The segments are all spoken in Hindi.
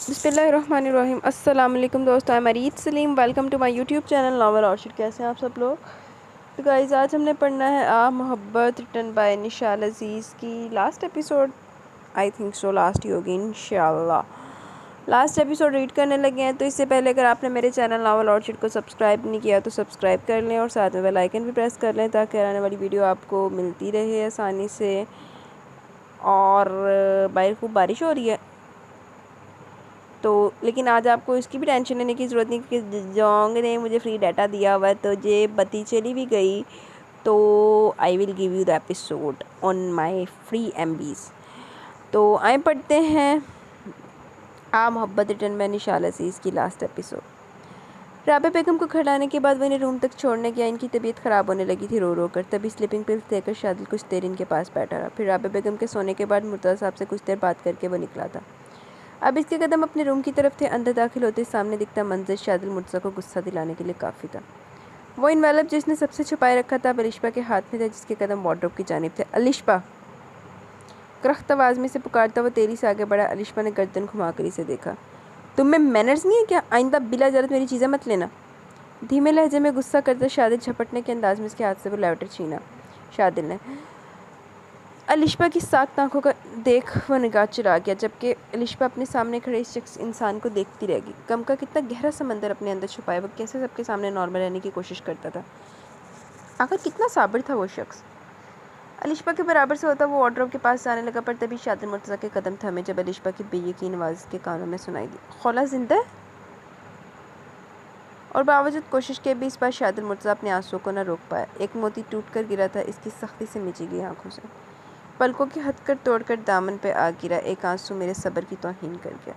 बिस्मिल्लाहिर्रहमानिर्रहीम। अस्सलाम वालेकुम दोस्तों, I am Areed Saleem. Welcome to my YouTube channel Novel Orchid. कैसे हैं आप सब लोग? तो गाइज़, आज हमने पढ़ना है आ मोहब्बत रिटन बाय निशाल अज़ीज़ की last episode. I think so last ही होगी इंशाल्लाह। लास्ट एपिसोड रीड करने लगे हैं। तो इससे पहले अगर आपने मेरे चैनल नॉवल ऑर्शिड को सब्सक्राइब नहीं किया तो सब्सक्राइब कर लें और साथ में बेल आइकन भी प्रेस कर लें ताकि आने वाली वीडियो आपको मिलती रहे आसानी से। और बाहर खूब बारिश हो रही है, तो लेकिन आज आपको इसकी भी टेंशन लेने की ज़रूरत नहीं क्योंकि जोंग ने मुझे फ्री डाटा दिया हुआ है। तो ये बत्ती चली भी गई तो I will give you the episode on my free एमबीज़। तो आए पढ़ते हैं आ मोहब्बत रिटर्न बाय निशाल अज़ीज़ की लास्ट एपिसोड। राबे बेगम को खड़ाने के बाद वो इन्हें रूम तक छोड़ने गया। इनकी तबीयत ख़राब होने लगी थी रो रो कर। तभी स्लीपिंग पिल्स देकर शादिल कुछ देर इनके पास बैठा रहा। फिर राबे बेगम के सोने के बाद मुर्तज़ा साहब से कुछ देर बात करके वो निकला था। अब इसके कदम अपने रूम की तरफ थे। अंदर दाखिल होते सामने दिखता मंजर शादिल मुर्तज़ा को गुस्सा दिलाने के लिए काफ़ी था। वो इन्वेलप जिसने सबसे छुपाए रखा था अलिशबा के हाथ में था, जिसके कदम वार्डरोब की जानिब थे। अलिशबा, करख्त आवाज़ में से पुकारता वो तेज़ी से आगे बढ़ा। अलिशबा ने गर्दन घुमाकर इसे देखा। तुम में मैनर्स नहीं है क्या? आइंदा बिला ज़रूरत मेरी चीज़ें मत लेना। धीमे लहजे में गुस्सा करता शादिल झपटने के अंदाज में उसके हाथ से वो लेटर छीना। शादिल ने अलिशबा की साख्त आंखों का देख वो निगाह चुरा गया, जबकि अलिशबा अपने सामने खड़े इस शख्स इंसान को देखती रह गई। गम का कितना गहरा समंदर अपने अंदर छुपाए वो कैसे सबके सामने नॉर्मल रहने की कोशिश करता था। आखिर कितना साबिर था वो शख्स। अलिशबा के बराबर से होता वो वार्डरोब के पास जाने लगा, पर तभी शादिल मुर्तज़ा के कदम थमे जब अलिशबा की बेयकीन आवाज़ के कानों में सुनाई दी, खौला जिंदा है? और बावजूद कोशिश के भी इस बार शादिल मुर्तज़ा अपने आंसुओं को न रोक पाया। एक मोती टूट कर गिरा था इसकी सख्ती से मिची गई आंखों से। पलकों की हद कर तोड़कर दामन पे आ गिरा। एक आंसू मेरे सब्र की तौहीन कर गया।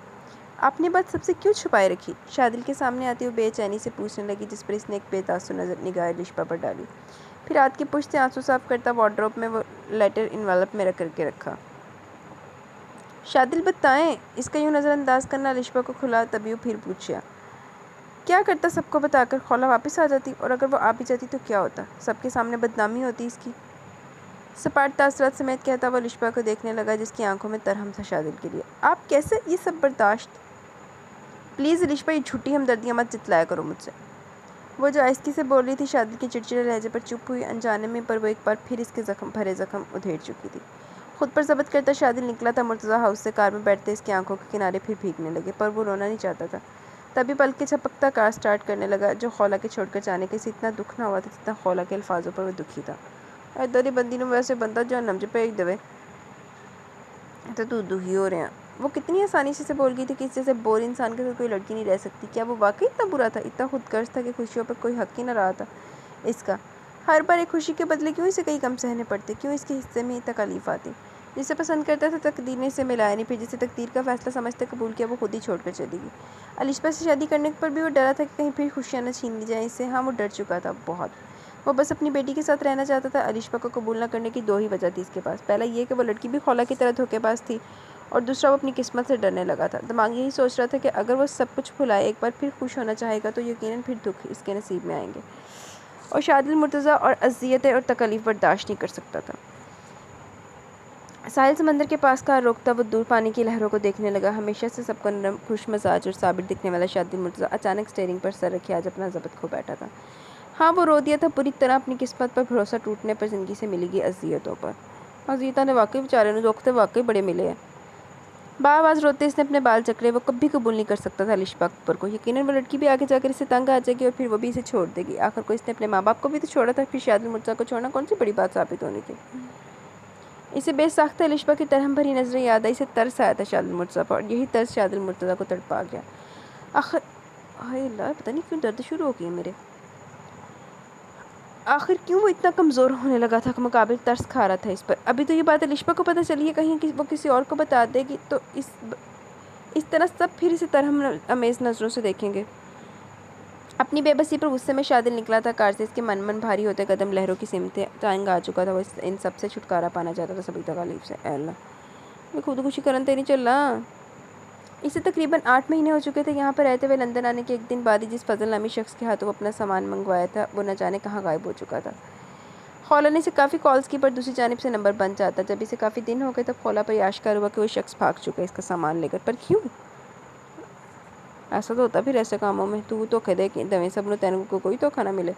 आपने बात सबसे क्यों छुपाए रखी? शादिल के सामने आती हुई बेचैनी से पूछने लगी, जिस पर इसने एक बेतासुर नजर निगाह अलिशबा पर डाली। फिर हाथ की पुश्त से आंसू साफ करता वार्डरोब में वो लेटर इन्वेलप में रख करके रखा। शादिल बताएं। इसका यूं नज़रअंदाज करना अलिशबा को खुला। तभी वो फिर पूछा, क्या करता सबको बताकर? खौला वापस आ जाती, और अगर वो आ भी जाती तो क्या होता? सबके सामने बदनामी होती इसकी। सपाट तासरात समेत कहता वो अलिशबा को देखने लगा, जिसकी आंखों में तरहम था शादिल के लिए। आप कैसे ये सब बर्दाश्त? प्लीज़ अलिशबा, ये झूठी हमदर्दियाँ मत जितलाया करो मुझसे। वो जो आहिस्ती से बोल रही थी शादिल के चिड़चिड़े लहजे पर चुप हुई अनजाने में, पर वो एक बार फिर इसके जख्म उधेड़ चुकी थी। खुद पर जब्त करता शादिल निकला था। मुर्तज़ा हाउस से कार में बैठते इसकी आंखों के किनारे फिर भीगने लगे, पर वो रोना नहीं चाहता था। तभी पलक के झपकता कार स्टार्ट करने लगा। जो खौला के छोड़कर जाने के से इतना दुख ना हुआ था जितना खौला के अल्फाजों पर वो दुखी था। दरी बंदी ने वैसे बंदा जो नमज पे एक दवे तो तू दुखी हो रहे हैं। वो कितनी आसानी से बोल गई थी कि इस जैसे बोर इंसान के साथ कोई लड़की नहीं रह सकती। क्या वो वाकई इतना बुरा था? इतना खुदगर्ज था कि खुशियों पर कोई हक ही ना रहा था इसका। हर बार एक खुशी के बदले क्यों इसे कई गम सहने पड़ते? क्यों इसके हिस्से में ही तकलीफ आती? जिसे पसंद करता था तकदीर ने इसे मिलाया नहीं, फिर जिसे तकदीर का फैसला समझते कबूल किया वो खुद ही छोड़कर चली गई। अलिशबा से शादी करने पर भी वो डरा था कि कहीं फिर खुशियाँ न छीन ली जाए इससे। हाँ, वो डर चुका था बहुत। वो बस अपनी बेटी के साथ रहना चाहता था। अलिशबा को कबूल न करने की दो ही वजह थी इसके पास। पहला ये कि वो लड़की भी खौला की तरह धोखेबाज थी, और दूसरा वो अपनी किस्मत से डरने लगा था। दिमाग यही सोच रहा था कि अगर वो सब कुछ भुलाए एक बार फिर खुश होना चाहेगा तो यकीनन फिर दुख इसके नसीब में आएंगे, और शादिल मुर्तज़ा और अज़ियतें और तकलीफ़ बर्दाश्त नहीं कर सकता था। साहिल समंदर के पास कार रोकता वो दूर पानी की लहरों को देखने लगा। हमेशा से सबको नरम खुश मजाज और साबिर दिखने वाला शादिल मुर्तज़ा अचानक स्टीयरिंग पर सर रखे आज अपना ज़ब्त खो बैठा था। हाँ, वो रो दिया था बुरी तरह। अपनी किस्मत पर भरोसा टूटने पर ज़िंदगी से मिलेगी अज़ियतों पर। अज़ियता ने वाकई बेचारे ने दुख तो वाकई बड़े मिले हैं। बार रोते इसने अपने बाल चकरे। वो कभी कबूल नहीं कर सकता था अलिशबा अकबर को। यकीनन वो लड़की भी आगे जाकर इसे तंग आ जाएगी और फिर वो भी इसे छोड़ देगी। आखिर को इसने अपने माँ बाप को भी तो छोड़ा था, फिर शादिल मुर्तज़ा को छोड़ना कौन सी बड़ी बात साबित होनी थी। इसे बेसाख्ता अलिशबा की तरहम भरी नजरें याद आई। इसे तरस आया था शादिल मुर्तज़ा पर, और यही तरस शादिल मुर्तज़ा को तड़पा गया। आखिर हाय अल्लाह, पता नहीं क्यों दर्द शुरू हो गई है मेरे। आखिर क्यों वो इतना कमज़ोर होने लगा था कि मुकाबिल तरस खा रहा था इस पर। अभी तो ये बात अलिशबा को पता चली है, कहीं कि वो किसी और को बता देगी तो इस तरह सब फिर इसे तरहम अमेज़ नज़रों से देखेंगे। अपनी बेबसी पर गुस्से में शादिल निकला था कार से। इसके मन भारी होते कदम लहरों की सिमतें तंग आ चुका था। वो इन सब से छुटकारा पाना चाहता था, सभी तकलीफ से। अल्लाह, मैं खुदकुशी करन तो नहीं चल रहा। इसे तकरीबन 8 महीने हो चुके थे यहाँ पर रहते हुए। लंदन आने के एक दिन बाद ही जिस फजल नामी शख्स के हाथों वो अपना सामान मंगवाया था वो न जाने कहाँ गायब हो चुका था। खौला ने इसे काफ़ी कॉल्स की, पर दूसरी जानिब से नंबर बंद जाता। जब इसे काफ़ी दिन हो गए तब खौला पर आश्कार हुआ कि वो शख्स भाग चुका है इसका सामान लेकर। पर क्यों? ऐसा तो होता फिर ऐसे कामों में, तू धोखे दे के दवें सब तेन को कोई धोखा ना मिले।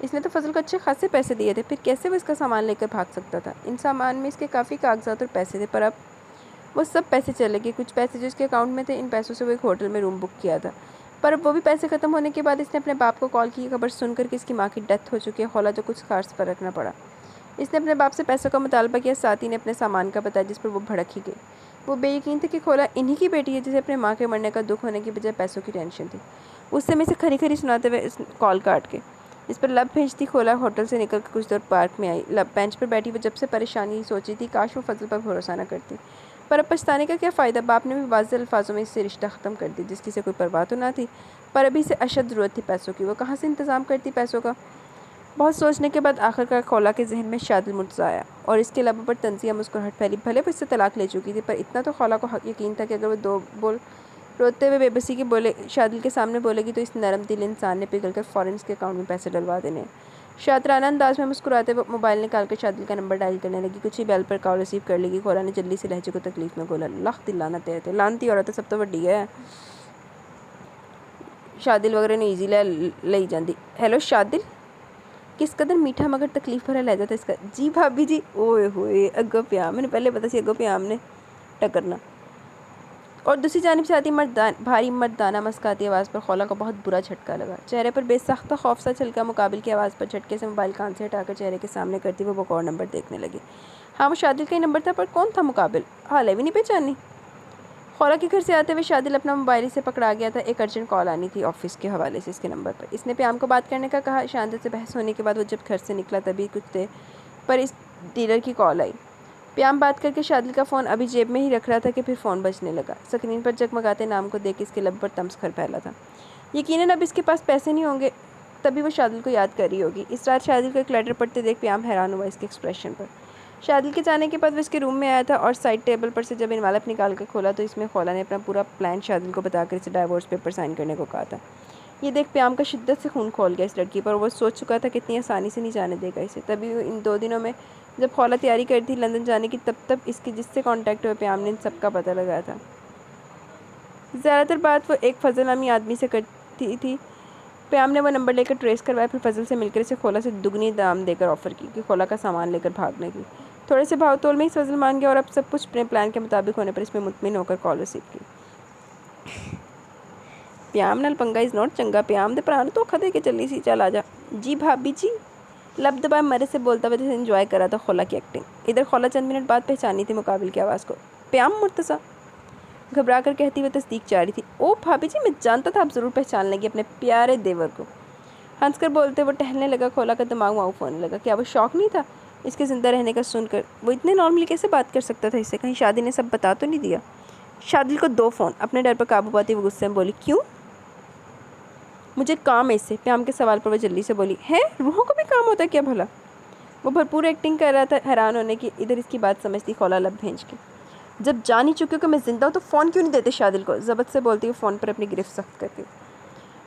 इसने तो फजल को अच्छे खासे पैसे दिए थे, फिर कैसे वो इसका सामान लेकर भाग सकता था। इन सामान में इसके काफ़ी कागजात और पैसे थे, पर अब वो सब पैसे चले गए। कुछ पैसे जो इसके अकाउंट में थे, इन पैसों से वो एक होटल में रूम बुक किया था, पर अब वो भी पैसे ख़त्म होने के बाद इसने अपने बाप को कॉल की खबर सुनकर कि इसकी माँ की डेथ हो चुकी है, खोला जो कुछ खास फर्क न पड़ा। इसने अपने बाप से पैसों का मुतालबा किया, साथ ही ने अपने सामान का बताया, जिस पर वो भड़क ही गई। वो बेयकीन थी कि खोला इन्हीं की बेटी है, जिसे अपने माँ के मरने का दुख होने की बजाय पैसों की टेंशन थी। उस समय से खरी खरी सुनाते हुए इस कॉल काट के इस पर लब भेजती खोला होटल से निकल कर कुछ देर पार्क में आई। लब बेंच पर बैठी वो जब से परेशानी सोची थी, काश वो फजल पर भरोसा न करती, पर अब पछताने का क्या फ़ायदा। बाप ने भी वाज़ेह अल्फाजों में इससे रिश्ता ख़त्म कर दिया, जिसकी से कोई परवाह तो ना थी, पर अभी से अशद ज़रूरत थी पैसों की। वो कहाँ से इंतज़ाम करती पैसों का। बहुत सोचने के बाद आखिरकार खोला के जहन में शादिल मुर्तज़ा आया और इसके लबों पर तंजिया मुस्कुराहट फैली। भले वो इससे तलाक ले चुकी थी, पर इतना तो खोला को यकीन था कि अगर वो दो बोल रोते हुए बेबसी के बोले शादिल के सामने बोलेगी, तो इस नरम दिल इंसान ने पिघल कर फ़ौरन इसके अकाउंट में पैसे डलवा देने। शातराना अंदाज में मुस्कुराते हुए मोबाइल निकाल कर शादिल का नंबर डायल करने लगी। कुछ ही बेल पर कॉल रिसीव कर लेगी। खोला ने जल्दी से लहजे को तकलीफ में बोला, लाख दिलाना तेरे थे, लानती औरत सब तो वड्डी है। शादिल वगैरह ने ईजी ले जाती। हेलो शादिल, किस कदर मीठा मगर तकलीफ भरा लहजा था इसका। जी भाभी जी। ओए होए अगो प्याम, मैंने पहले पता सी अगो प्याम ने टकरना। और दूसरी जानिब से आती भारी मर्दाना मस्काती आवाज़ पर खोला को बहुत बुरा झटका लगा। चेहरे पर बेसख्ता खौफ सा छलका। मुकाबिल की आवाज़ पर झटके से मोबाइल कान से हटाकर चेहरे के सामने करती वो और नंबर देखने लगी। हाँ, वो शादिल का ही नंबर था, पर कौन था मुकाबिल। हाल भी नहीं पहचानी। खोला के घर से आते हुए शादिल अपना मोबाइल से पकड़ा गया था। एक अर्जेंट कॉल आनी थी ऑफिस के हवाले से इसके नंबर पर। इसने प्याम को बात करने का कहा। शांति से बहस होने के बाद वो जब घर से निकला तभी कुछ देर पर इस डीलर की कॉल आई। प्याम बात करके शादिल का फ़ोन अभी जेब में ही रख रहा था कि फिर फ़ोन बजने लगा। स्क्रीन पर जगमगाते नाम को देख इसके लब पर तमस्खर फैला था। यकीनन अब इसके पास पैसे नहीं होंगे, तभी वो शादिल को याद कर रही होगी। इस रात शादिल को एक लेटर पढ़ते देख प्याम हैरान हुआ इसके एक्सप्रेशन पर। शादिल के जाने के बाद वो इसके रूम में आया था और साइड टेबल पर से जब इनवालप निकाल कर खोला तो इसमें खोला ने अपना पूरा प्लान शादिल को बताकर इसे डाइवोर्स पेपर साइन करने को कहा था। ये देख प्याम का शिद्दत से खून खोल गया इस लड़की पर। वो सोच चुका था कि इतनी आसानी से नहीं जाने देगा इसे। तभी इन 2 दिनों में जब खोला तैयारी कर थी लंदन जाने की, तब इसके जिससे कांटेक्ट हुए प्याम ने इन सब का पता लगाया था। ज़्यादातर बात वो एक फजल नामी आदमी से करती थी। प्याम ने वो नंबर लेकर ट्रेस करवाया, फिर फजल से मिलकर इसे खोला से दुगनी दाम देकर ऑफ़र की कि खोला का सामान लेकर भागने की। थोड़े से भाव तोल में ही फजल मान गया और अब सब कुछ अपने प्लान के मुताबिक होने पर इसमें मुतमिन होकर कॉल रिसीव की। प्याम नाल पंगा इज़ नॉट चंगा। प्याम दे भरा धोखा दे के चली सी। चल आ जा। जी भाभी जी। लब दबाए मरे से बोलता हुआ जैसे इन्जॉय कर रहा था खोला की एक्टिंग। इधर खोला चंद मिनट बाद पहचानी थी मुकाबिल की आवाज़ को। प्याम मुर्तज़ा, घबरा कर कहती हुई तस्दीक जारी थी। ओ भाभी जी, मैं जानता था आप ज़रूर पहचान लेंगे अपने प्यारे देवर को। हंसकर बोलते वो टहलने लगा। खोला का दिमाग माऊफ होने लगा। क्या वो शौक नहीं था इसके ज़िंदा रहने का सुनकर? वो इतने नॉर्मली कैसे बात कर सकता था इससे? कहीं शादी ने सब बता तो नहीं दिया? शादिल को 2 फ़ोन। अपने डर पर काबू पाती वो गुस्से में बोली, क्यों? मुझे काम है इससे। प्याम के सवाल पर वो जल्दी से बोली, है रूहों को भी काम होता है क्या भला? वो भरपूर एक्टिंग कर रहा था हैरान होने की। इधर इसकी बात समझती खोला लब भेज के। जब जान ही चुकी हो कि मैं ज़िंदा हूँ तो फ़ोन क्यों नहीं देते शादिल को? ज़बत से बोलती हुई फ़ोन पर अपनी गिरफ्त सख्त करती।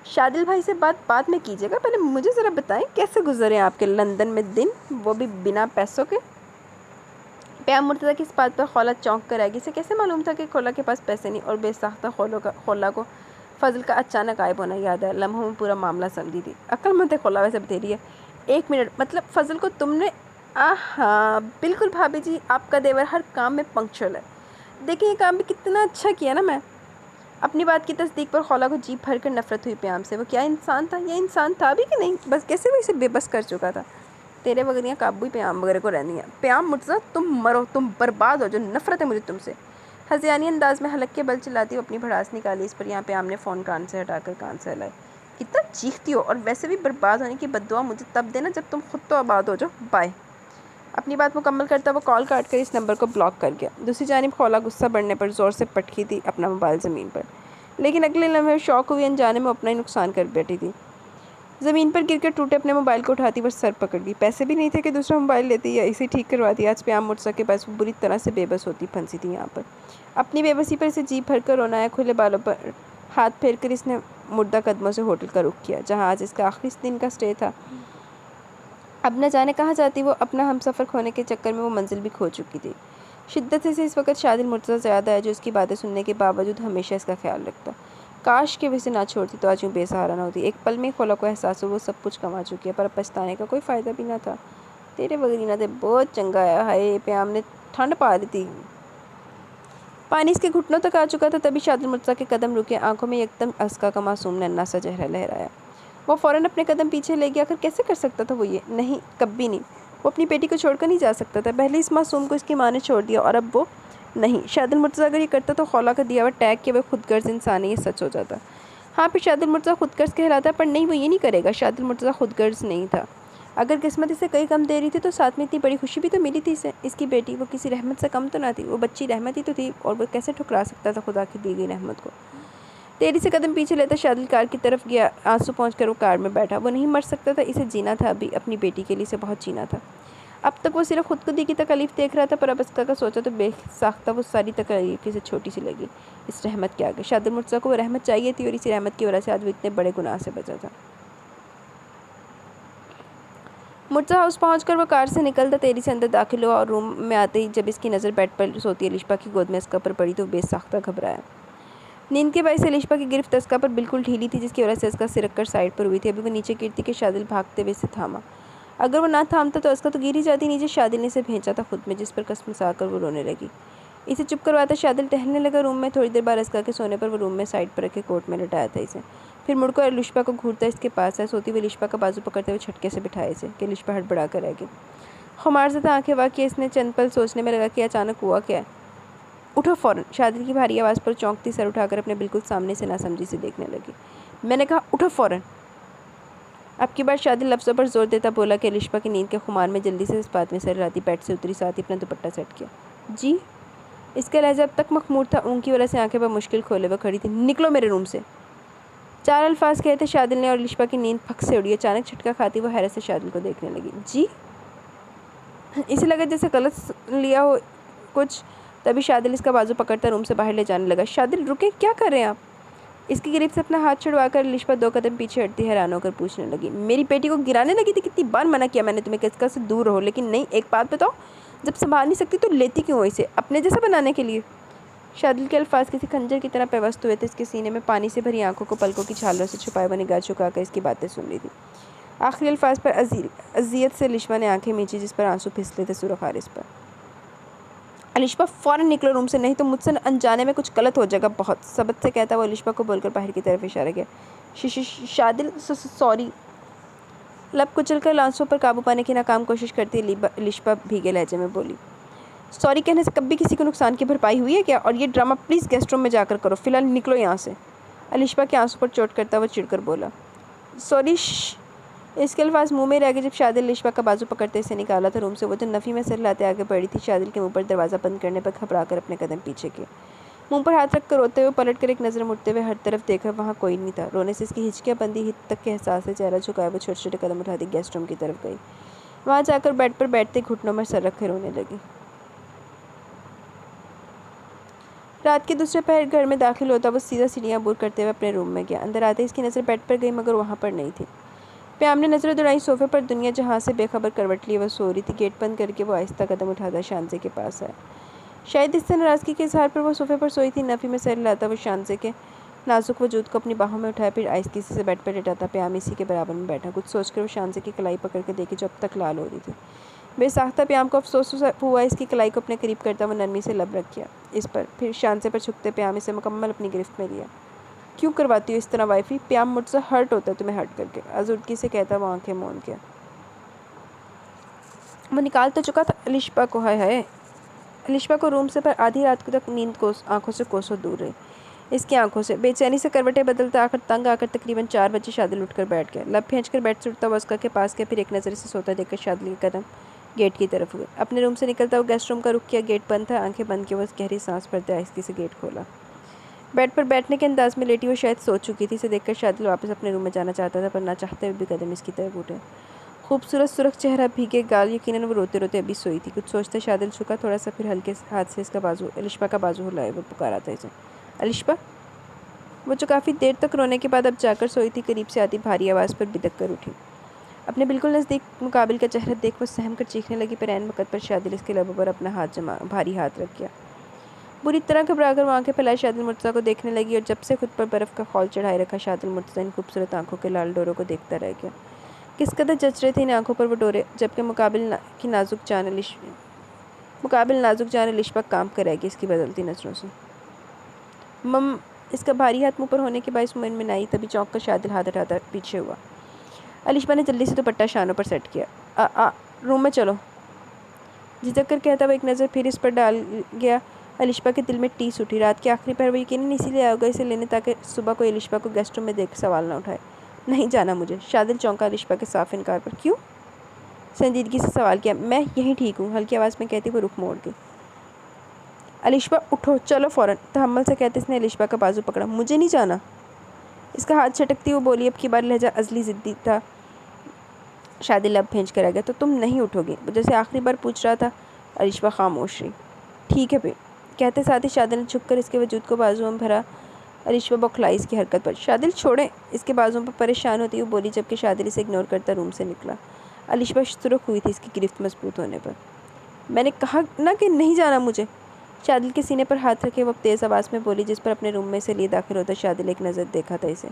शादिल भाई से बात बाद में कीजिएगा, पहले मुझे ज़रा बताएं कैसे गुजरे आपके लंदन में दिन, वो भी बिना पैसों के? प्याम मुर्तज़ा की इस बात पर खोला चौंक कर आएगी। इसे कैसे मालूम था कि खोला के पास पैसे नहीं? और बेसाख्ता खोला को फजल का अचानक गायब होना याद है। लम्हों में पूरा मामला समझी थी। अक्लमंद है खोला वैसे बतेरी है। 1 मिनट, मतलब फजल को तुमने? हाँ बिल्कुल भाभी जी, आपका देवर हर काम में पंक्चुअल है। देखिए ये काम भी कितना अच्छा किया ना मैं। अपनी बात की तस्दीक पर खोला को जीप भर कर नफरत हुई प्याम से। वो क्या इंसान था? ये इंसान था भी कि नहीं? बस कैसे वो इसे बेबस कर चुका था। तेरे वगैरह काबू ही प्याम वगैरह को रहनी है। प्याम मुर्तज़ा, तुम मरो, तुम बर्बाद हो, जो नफरत है मुझे तुमसे। हज़ियानी अंदाज में हलक के बल चिल्लाती हो अपनी भड़ास निकाली इस पर। यहाँ प्याम ने फ़ोन कान से हटाकर कान से हिलाया। कितना चीखती हो, और वैसे भी बर्बाद होने की बद्दुआ मुझे तब देना जब तुम खुद तो आबाद हो जाओ। बाय। अपनी बात मुकम्मल करता वो कॉल काट कर इस नंबर को ब्लॉक कर गया। दूसरी जानिब खोला गुस्सा बढ़ने पर ज़ोर से पटकी थी अपना मोबाइल ज़मीन पर, लेकिन अगले लम्हे शौक हुई अनजाने में अपना ही नुकसान कर बैठी थी। ज़मीन पर गिरकर टूटे अपने मोबाइल को उठाती वो सर पकड़ ली। पैसे भी नहीं थे कि दूसरा मोबाइल लेती या इसे ठीक करवाती। आज प्याम मुर्तज़ा के पास वो बुरी तरह से बेबस होती फंसी थी यहाँ पर। अपनी बेबसी पर इसे जी भर कर रोना आया। खुले बालों पर हाथ फेर कर इसने मुर्दा कदमों से होटल का रुख किया, जहाँ आज इसका आखिरी दिन का स्टे था। अब न जाने कहाँ जाती वो। अपना हमसफ़र खोने के चक्कर में वो मंजिल भी खो चुकी थी। शिद्दत से इस वक्त शादिल मुर्तज़ा ज़्यादा है, जो इसकी बातें सुनने के बावजूद हमेशा इसका ख्याल रखता। काश के वैसे ना छोड़ती तो आज यूँ बेसहारा ना होती। एक पल में खोला को एहसास हो वो सब कुछ कमा चुकी है, पर अब पछताने का कोई फ़ायदा भी ना था। तेरे वगैरह ना थे बहुत चंगा है। हाय प्याम ने ठंड पा दी थी। पानी इसके घुटनों तक आ चुका था, तभी शादिल मुर्तज़ा के कदम रुके। आंखों में एकदम अस्का का मासूम नन्हा सा चेहरा लहराया। वो फ़ौरन अपने कदम पीछे ले गया। आखिर कैसे कर सकता था वो ये? नहीं, कभी नहीं। वो अपनी बेटी को छोड़कर नहीं जा सकता था। पहले इस मासूम को इसकी माँ ने छोड़ दिया और अब वो नहीं। शादिल मुर्तज़ा अगर ये करता तो खौला का दिया हुआ टैग के वह खुदगर्ज इंसान है, ये सच हो जाता। हाँ, फिर शादिल मुर्तज़ा खुदगर्ज कहलाता, पर नहीं, वो ये नहीं करेगा। शादिल मुर्तज़ा खुदगर्ज नहीं था। अगर किस्मत इसे कई कम दे रही थी तो साथ में इतनी बड़ी खुशी भी तो मिली थी इसे। इसकी बेटी वो किसी रहमत से कम तो ना थी। वो बच्ची रहमत ही तो थी, और वो कैसे ठुकरा सकता था खुदा की दी गई रहमत को। तेरी से कदम पीछे लेता शादिल कार की तरफ गया। आंसू पहुंचकर वो कार में बैठा। वो नहीं मर सकता था, इसे जीना था। अभी अपनी बेटी के लिए इसे बहुत जीना था। अब तक वो सिर्फ खुद को दी की तकलीफ देख रहा था, पर अब इसका का सोचा तो बेसाख्ता वो सारी तकलीफ इसे छोटी सी लगी इस रहमत के आगे। शादिल मुर्तज़ा को वो रहमत चाहिए थी, और इसी रहमत की वजह से आज वो इतने बड़े गुनाह से बचा था। मुर्तज़ा हाउस पहुंचकर वो कार से निकलता तेरी से अंदर दाखिल हुआ, और रूम में आते ही जब इसकी नज़र बेड पर सोती अलिशा की गोद में इसका पर पड़ी तो बेसाख्ता घबराया। नींद के वजह से अलिशा की गिरफ्त इसका पर बिल्कुल ढीली थी, जिसकी वजह से इसका सिर रखकर साइड पर हुई थी। अभी वो नीचे गिरती कि शादिल भागते हुए इसे थामा। अगर वो ना थामता तो इसका तो गिर ही जाती नीचे। शादिल ने इसे भेजा था खुद में, जिस पर कसमसा कर वो रोने लगी। इसे चुप करवाता शादिल टहलने लगा रूम में। थोड़ी देर बाद इसका के सोने पर वो रूम में साइड पर रखे कोट में लटाया था इसे। फिर मुड़कर अलिशा को घूरता इसके पास है। सोती हुई अलिशा का बाजू पकड़ते हुए झटके से बिठाए इसे कि अलिशा हड़बड़ा कर रह गई। खुमार से आंखें वाक़ इसने चंद पल सोचने में लगा कि अचानक हुआ क्या है। उठो फ़ौरन। शादिल की भारी आवाज़ पर चौंकती सर उठाकर अपने बिल्कुल सामने से नासमझी से देखने लगी। मैंने कहा उठो फ़ौरन। अब की बार शादिल लफ्ज़ों पर जोर देता बोला कि अलिशा की नींद के खुमार में जल्दी से इस बात में सर हिलाती बेड से उतरी, साथ ही अपना दुपट्टा सेट किया। जी? इसका लहजा अब तक मखमूर था। ऊँग की वजह से आंखें पर मुश्किल खोले हुए खड़ी थी। निकलो मेरे रूम से। चार अल्फाज कहते शादिल ने, और अलिशा की नींद फक से उड़ी। अचानक झटका खाती वो हैरत से शादिल को देखने लगी। जी? इसे लगा जैसे गलत लिया हो कुछ। तभी शादिल इसका बाजू पकड़ता रूम से बाहर ले जाने लगा। शादिल रुके, क्या कर रहे हैं आप? इसकी गिरफ्त से अपना हाथ छुड़वाकर अलिशा 2 कदम पीछे हटती हैरान होकर पूछने लगी। मेरी बेटी को गिराने लगी थी? कितनी बार मना किया मैंने तुम्हें कि इसका से दूर रहो, लेकिन नहीं। एक बात बताओ, जब संभाल नहीं सकती तो लेती क्यों हो इसे? अपने जैसा बनाने के लिए? शादिल के अल्फाज किसी खंजर की तरह पेवस्त हुए थे। इसके सीने में पानी से भरी आंखों को पलकों की छालों से छुपाए हुए निगाह झुकाकर इसकी बातें सुन रही थी। आखिरी अल्फाज पर अजियत से अलिशा ने आंखें मींची, जिस पर आंसू फिसले थे सुरख हारिस पर। अलिशा फ़ौरन निकलो रूम से, नहीं तो मुझसे अनजाने में कुछ गलत हो जाएगा बहुत, सबत से कहता वो अलिशा को बोलकर बाहर की तरफ इशारा किया। शादिल सॉरी। लब कुचल कर आंसुओं पर काबू पाने की नाकाम कोशिश करती अलिशा भीगे लहजे में बोली। सॉरी कहने से कभी किसी को नुकसान की भरपाई हुई है क्या? और ये ड्रामा प्लीज़ गेस्ट रूम में जाकर करो, फिलहाल निकलो यहाँ से। अलिशा के आंसू पर चोट करता हुआ चिढ़कर बोला। सॉरी। इसके अल्फाज मुंह में रह गए जब शादिल अलिशा का बाजू पकड़ते इसे निकाला था रूम से। वो तो नफ़ी में सिर लाते आगे बढ़ी थी। शादिल के मुंह पर दरवाज़ा बंद करने पर घबरा कर अपने कदम पीछे किए। मुंह पर हाथ रखकर रोते हुए पलट कर एक नज़र मुड़ते हुए हर तरफ देखा, वहाँ कोई नहीं था। रोने से इसकी हिचकियाँ बंदी हित तक के एहसास से चेहरा झुकाया वो छोटे छोटे कदम उठाती गेस्ट रूम की तरफ गई। वहाँ जाकर बेड पर बैठते घुटनों में सर रखे रोने लगी। रात के दूसरे पहर घर में दाखिल होता वो सीधा सीढ़ियाँ अबूर करते हुए अपने रूम में गया। अंदर आते इसकी नज़र बेड पर गई, मगर वहाँ पर नहीं थी। प्याम ने नज़र दौड़ाई सोफे पर। दुनिया जहाँ से बेखबर करवट लिए वह सो रही थी। गेट बंद करके वो आहिस्ता कदम उठाता शांजे के पास आया। शायद इससे नाराज़गी के इजहार पर वो सोफे पर सोई थी। नफ़ी में सर लाता वो शांजे के नाजुक वजूद को अपनी बाहों में उठाया, फिर आहिस्ती से बेड पर लेटाता। प्याम इसी के बराबर में बैठा। कुछ सोचकर वो शांजे की कलाई पकड़ के देखी जो अब तक लाल हो रही थी। बेसाख्ता प्याम को अफसोस हुआ। इसकी कलाई को अपने करीब करता वो नरमी से लब रख किया इस पर, फिर शांजे पर झुकते प्याम इसे मुकम्मल अपनी गिरफ्त में लिया। क्यों करवाती हो इस तरह वाइफी? प्याम मुझसे हर्ट होता है तुम्हें हर्ट करके, आज़ुर्दगी से कहता वो आंखें मौन के। वो निकाल तो चुका था अलिशा को। हाय हाय। अलिशा को रूम से पर आधी रात तक नींद आंखों से कोसों दूर रही। इसकी आंखों से बेचैनी से करवटें बदलता आकर तंग आकर तकरीबन 4 बजे शादिल उठकर बैठ गया। लब खींचकर बेड से उठता हुआ उसका के पास गया, फिर एक नज़र से सोता देखकर शादिल के कदम गेट की तरफ हुए। अपने रूम से निकलता वो गेस्ट रूम का रुख किया। गेट बंद था। आंखें बंद की वो गहरी सांस भरते आहिस्ती से गेट खोला। बेड पर बैठने के अंदाज में लेटी वो शायद सो चुकी थी। इसे देखकर शादिल वापस अपने रूम में जाना चाहता था, पर ना चाहते हुए भी कदम इसकी तरफ उठे। खूबसूरत सुरख चेहरा, भीगे गाल, यकीनन वो रोते रोते अभी सोई थी। कुछ सोचते शादिल झुका थोड़ा सा, फिर हल्के हाथ से इसका बाजू अलिशा का बाजू हिलाए वो पुकारा था इसे। अलिशा। वो जो काफ़ी देर तक रोने के बाद अब जाकर सोई थी, करीब से आती भारी आवाज़ पर बिदक कर उठी। अपने बिल्कुल नज़दीक मुकाबिल का चेहरा देख वो सहम कर चीखने लगी, पर ऐन वक़्त पर शादिल इसके लबों पर अपना हाथ भारी हाथ रख गया। बुरी तरह घबराकर वो आंखें फैलाए शादिल मुर्तज़ा को देखने लगी और जब से खुद पर बर्फ़ का खौल चढ़ाए रखा शादिल मुर्तज़ा इन खूबसूरत आंखों के लाल डोरों को देखता रह गया। किस कदर जच रहे थे इन आंखों पर वो डोरे, जबकि मुकाबिल नाजुक जान लिशबा काम कर रहेगी इसकी बदलती नज़रों से। मम इसका भारी हाथ मुंह पर होने के बायस मुंह में आई, तभी चौंक कर शादिल हाथ हटाता पीछे हुआ। अलिशबा ने जल्दी से दुपट्टा शानों पर सेट किया। रूम में चलो, झिझक कर कहता वो एक नज़र फिर इस पर डाल गया। अलिशबा के दिल में टीस उठी। रात के आखिरी पहर वो यकीनन इसीलिए आया होगा इसे लेने, ताकि सुबह को अलिशबा को गेस्ट रूम में देख सवाल ना उठाए। नहीं जाना मुझे। शादिल चौंका अलिशबा के साफ इनकार पर। क्यों? संजीदगी से सवाल किया। मैं यहीं ठीक हूँ, हल्की आवाज़ में कहती वो रुख मोड़ गई। अलिशबा उठो, चलो फ़ौरन, तहम्मुल से कहते इसने अलिशबा का बाजू पकड़ा। मुझे नहीं जाना। इसका हाथ झटकती वो बोली। अब की बार लहजा अजली ज़िद्दी था। शादिल अब भेज कर आ गया। तो तुम नहीं उठोगी? जैसे आखिरी बार पूछ रहा था। अलिशबा खामोश रही। ठीक है फिर, कहते साथ ही शादिल ने झुककर इसके वजूद को बाजुओं में भरा। अलिशबा बौखलाई इसकी हरकत पर। शादिल छोड़ें, इसके बाजुओं पर परेशान होती हुई बोली, जबकि शादिल इसे इग्नोर करता रूम से निकला। अलिशबा सुरख हुई थी इसकी गिरफ्त मजबूत होने पर। मैंने कहा ना कि नहीं जाना मुझे। शादिल के सीने पर हाथ रखे वो तेज़ आवाज़ में बोली, जिस पर अपने रूम में से लिए दाखिल होता शादिल एक नज़र देखा था इसे।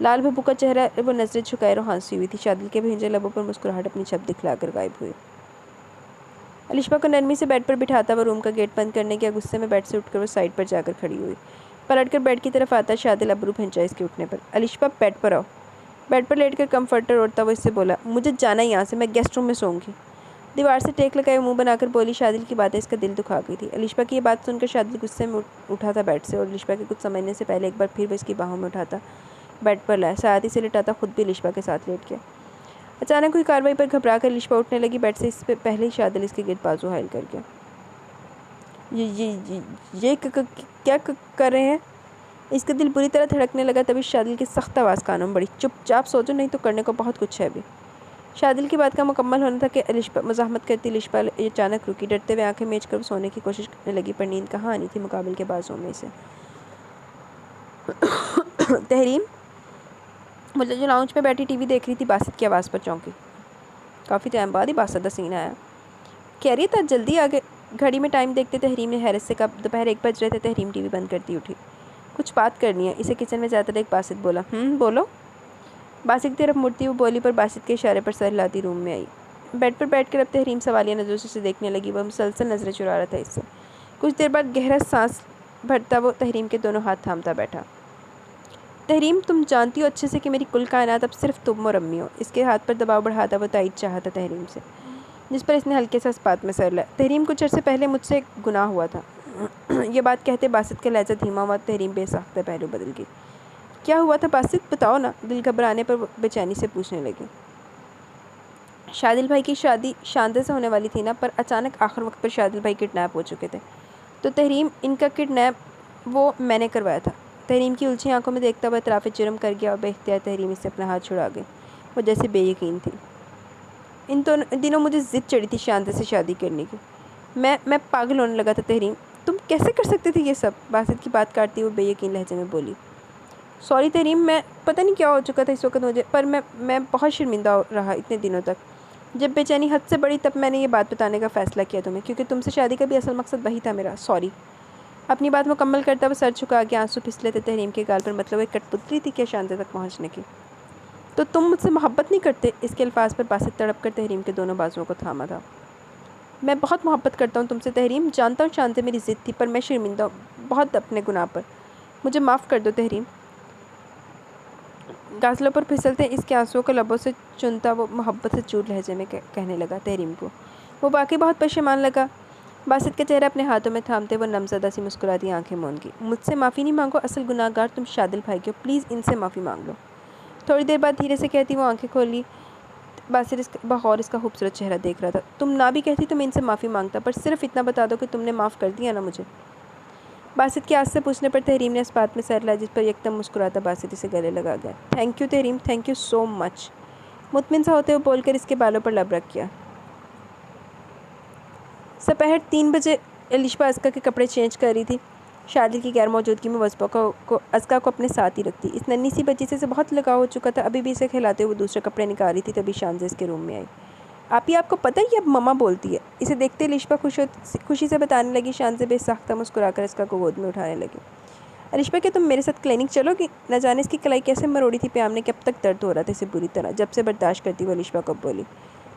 लाल भभू का चेहरा, वो नज़रें झुकाए और हंसी हुई थी। शादिल के भींजे लबों पर मुस्कुराहट अपनी छप दिखलाकर गायब हुई। अलिशबा को नरमी से बेड पर बिठाता वो रूम का गेट बंद करने के गुस्से में बेड से उठकर वो साइड पर जाकर खड़ी हुई। पलटकर बेड की तरफ आता शादिल अबरू भंचा इसके उठने पर। अलिशबा बेड पर आओ। बेड पर लेटकर कंफर्टर ओढ़ता वो इससे बोला, मुझे जाना ही यहाँ से, मैं गेस्ट रूम में सोऊंगी। दीवार से टेक लगाए मुंह बनाकर बोली। शादिल की बातें इसका दिल दुखा गई थी। अलिशबा की ये बात सुनकर शादिल गुस्से में उठा था बेड से, और अलिशबा के कुछ समझने से पहले एक बार फिर वो इसकी बाहों में उठाता बेड पर लाया, साथ ही से लिटाता खुद भी अलिशबा के साथ लेट गया। अचानक हुई कार्रवाई पर घबरा कर अलिशबा उठने लगी बेड से। इस पर पहले ही शादिल इसके गिर्द बाजू हायल कर गया। ये क्या कर रहे हैं? इसका दिल बुरी तरह धड़कने लगा। तभी शादिल की सख्त आवाज़ कानों में बढ़ी। चुपचाप सोचो, नहीं तो करने को बहुत कुछ है अभी। शादिल की बात का मुकम्मल होना था कि अलिशबा मज़ाहमत करती अलिशबा अचानक रुकी। डरते हुए आंखें मेज कर सोने की कोशिश करने लगी, पर नींद कहाँ आनी थी मुकाबिल के बाजों में से। तहरीम मुझे जो लाउंज में बैठी टीवी देख रही थी, बासित की आवाज़ पर चौंकी। काफ़ी टाइम बाद ही बासित का सीन आया। कह रही था जल्दी आ गए। घड़ी में टाइम देखते तहरीम ने हैरत से कहा। दोपहर 1 बज रहे थे। तहरीम टीवी बंद करती उठी। कुछ बात करनी है, इसे किचन में जाकर एक बासित बोला। बोलो। बासित की तरफ मुड़ती हुई बोली, पर बासित के इशारे पर सर हिलाती रूम में आई। बेड पर बैठकर अब तहरीम सवालिया नज़रों से उसे देखने लगी। वह मुसलसल नज़रें चुरा रहा था इससे। कुछ देर बाद गहरा सांस भरता वो तहरीम के दोनों हाथ थामता बैठा। तहरीम, तुम जानती हो अच्छे से कि मेरी कुल कायनात अब सिर्फ तुम और अम्मी हो। इसके हाथ पर दबाव बढ़ाता वो तायद चाहता तहरीम से, जिस पर इसने हल्के से इस्पात में सर लाया। तहरीम, कुछ अर्से पहले मुझसे एक गुनाह हुआ था। ये बात कहते बासित का लहजा धीमा हुआ। तहरीम बेसाख्ता पहलू बदल गई। क्या हुआ था बासित, बताओ ना, दिल घबराने पर बेचैनी से पूछने लगी। शादिल भाई की शादी शानदार से होने वाली थी ना, पर अचानक आखिर वक्त पर शादिल भाई किडनैप हो चुके थे। तो तहरीम, इनका किडनैप वो मैंने करवाया था। तहरीम की उलझी आंखों में देखता हुआ इतराफ़ जुर्म कर गया, और बेख्तियार तहरीम इससे अपना हाथ छुड़ा गई। वो जैसे बेयकीन थी। इन दिनों मुझे ज़िद चढ़ी थी शानदार से शादी करने की। मैं पागल होने लगा था। तहरीम, तुम कैसे कर सकते थे ये सब? बासित की बात काटती हुई बेयकीन लहजे में बोली। सॉरी तहरीम, मैं पता नहीं क्या हो चुका था इस वक्त मुझे, पर मैं बहुत शर्मिंदा रहा इतने दिनों तक। जब बेचैनी हद से बढ़ी तब मैंने ये बात बताने का फ़ैसला किया तुम्हें, क्योंकि तुमसे शादी का भी असल मकसद वही था मेरा। सॉरी। अपनी बात मुकम्मल करता हुआ सर झुका के आंसू फिसले थे तहरीम के गाल पर। मतलब एक कठपुतली थी क्या शांति तक पहुँचने की? तो तुम मुझसे मोहब्बत नहीं करते? इसके अल्फाज पर बासित तड़प कर तहरीम के दोनों बाजुओं को थामा था। मैं बहुत मोहब्बत करता हूँ तुमसे तहरीम, जानता हूँ शांति मेरी ज़िद थी, पर मैं शर्मिंदा हूँ बहुत अपने गुनाह पर। मुझे माफ़ कर दो तहरीम। गाजलों पर फिसलते इसके आंसुओं को लबों से चुनता वो मोहब्बत से चूर लहजे में कहने लगा तहरीम को। वो बाकी बहुत परेशान लगा। बासित का चेहरा अपने हाथों में थामते वो नमज़दा सी मुस्कुराती आंखें मूंद गई। मुझसे माफ़ी नहीं मांगो, असल गुनाहगार तुम शादिल भाई के हो, प्लीज़ इनसे माफ़ी मांग लो। थोड़ी देर बाद धीरे से कहती वो आंखें खोली। बासित बगौर इसका खूबसूरत चेहरा देख रहा था। तुम ना भी कहती तो मैं इनसे माफ़ी मांगता, पर सिर्फ इतना बता दो कि तुमने माफ़ कर दिया ना मुझे। बासित की आज से पूछने पर तहरीम ने इस बात में सर लाया, जिस पर एकदम मुस्कुराता बासित इसे गले लगा गया। Thank you Tahreem, thank you so much. मुतमिन सा होते हुए बोलकर इसके बालों पर लब रख किया। दोपहर 3 बजे अलिशबा अस्का के कपड़े चेंज कर रही थी। शादी की गैर मौजूदगी में वस्बा को अस्का को अपने साथ ही रखती। इस नन्ही सी बच्ची से बहुत लगाव हो चुका था। अभी भी इसे खिलाते हुए दूसरे कपड़े निकाल रही थी, तभी शानज़ इसके रूम में आई। आप ही, आपको पता है ये अब मम्मा बोलती है। इसे देखते लिशबा खुशी से बताने लगी। शांति बेसाख्ता मुस्कुराकर इसका को गोद में उठाने लगी। अलिशबा, क्या तुम मेरे साथ क्लिनिक चलोगी? न जाने इसकी कलाई कैसे मरोड़ी थी प्याम ने, कब तक दर्द हो रहा था इसे बुरी तरह। जब से बर्दाश्त करती वो अलिशबा को बोली।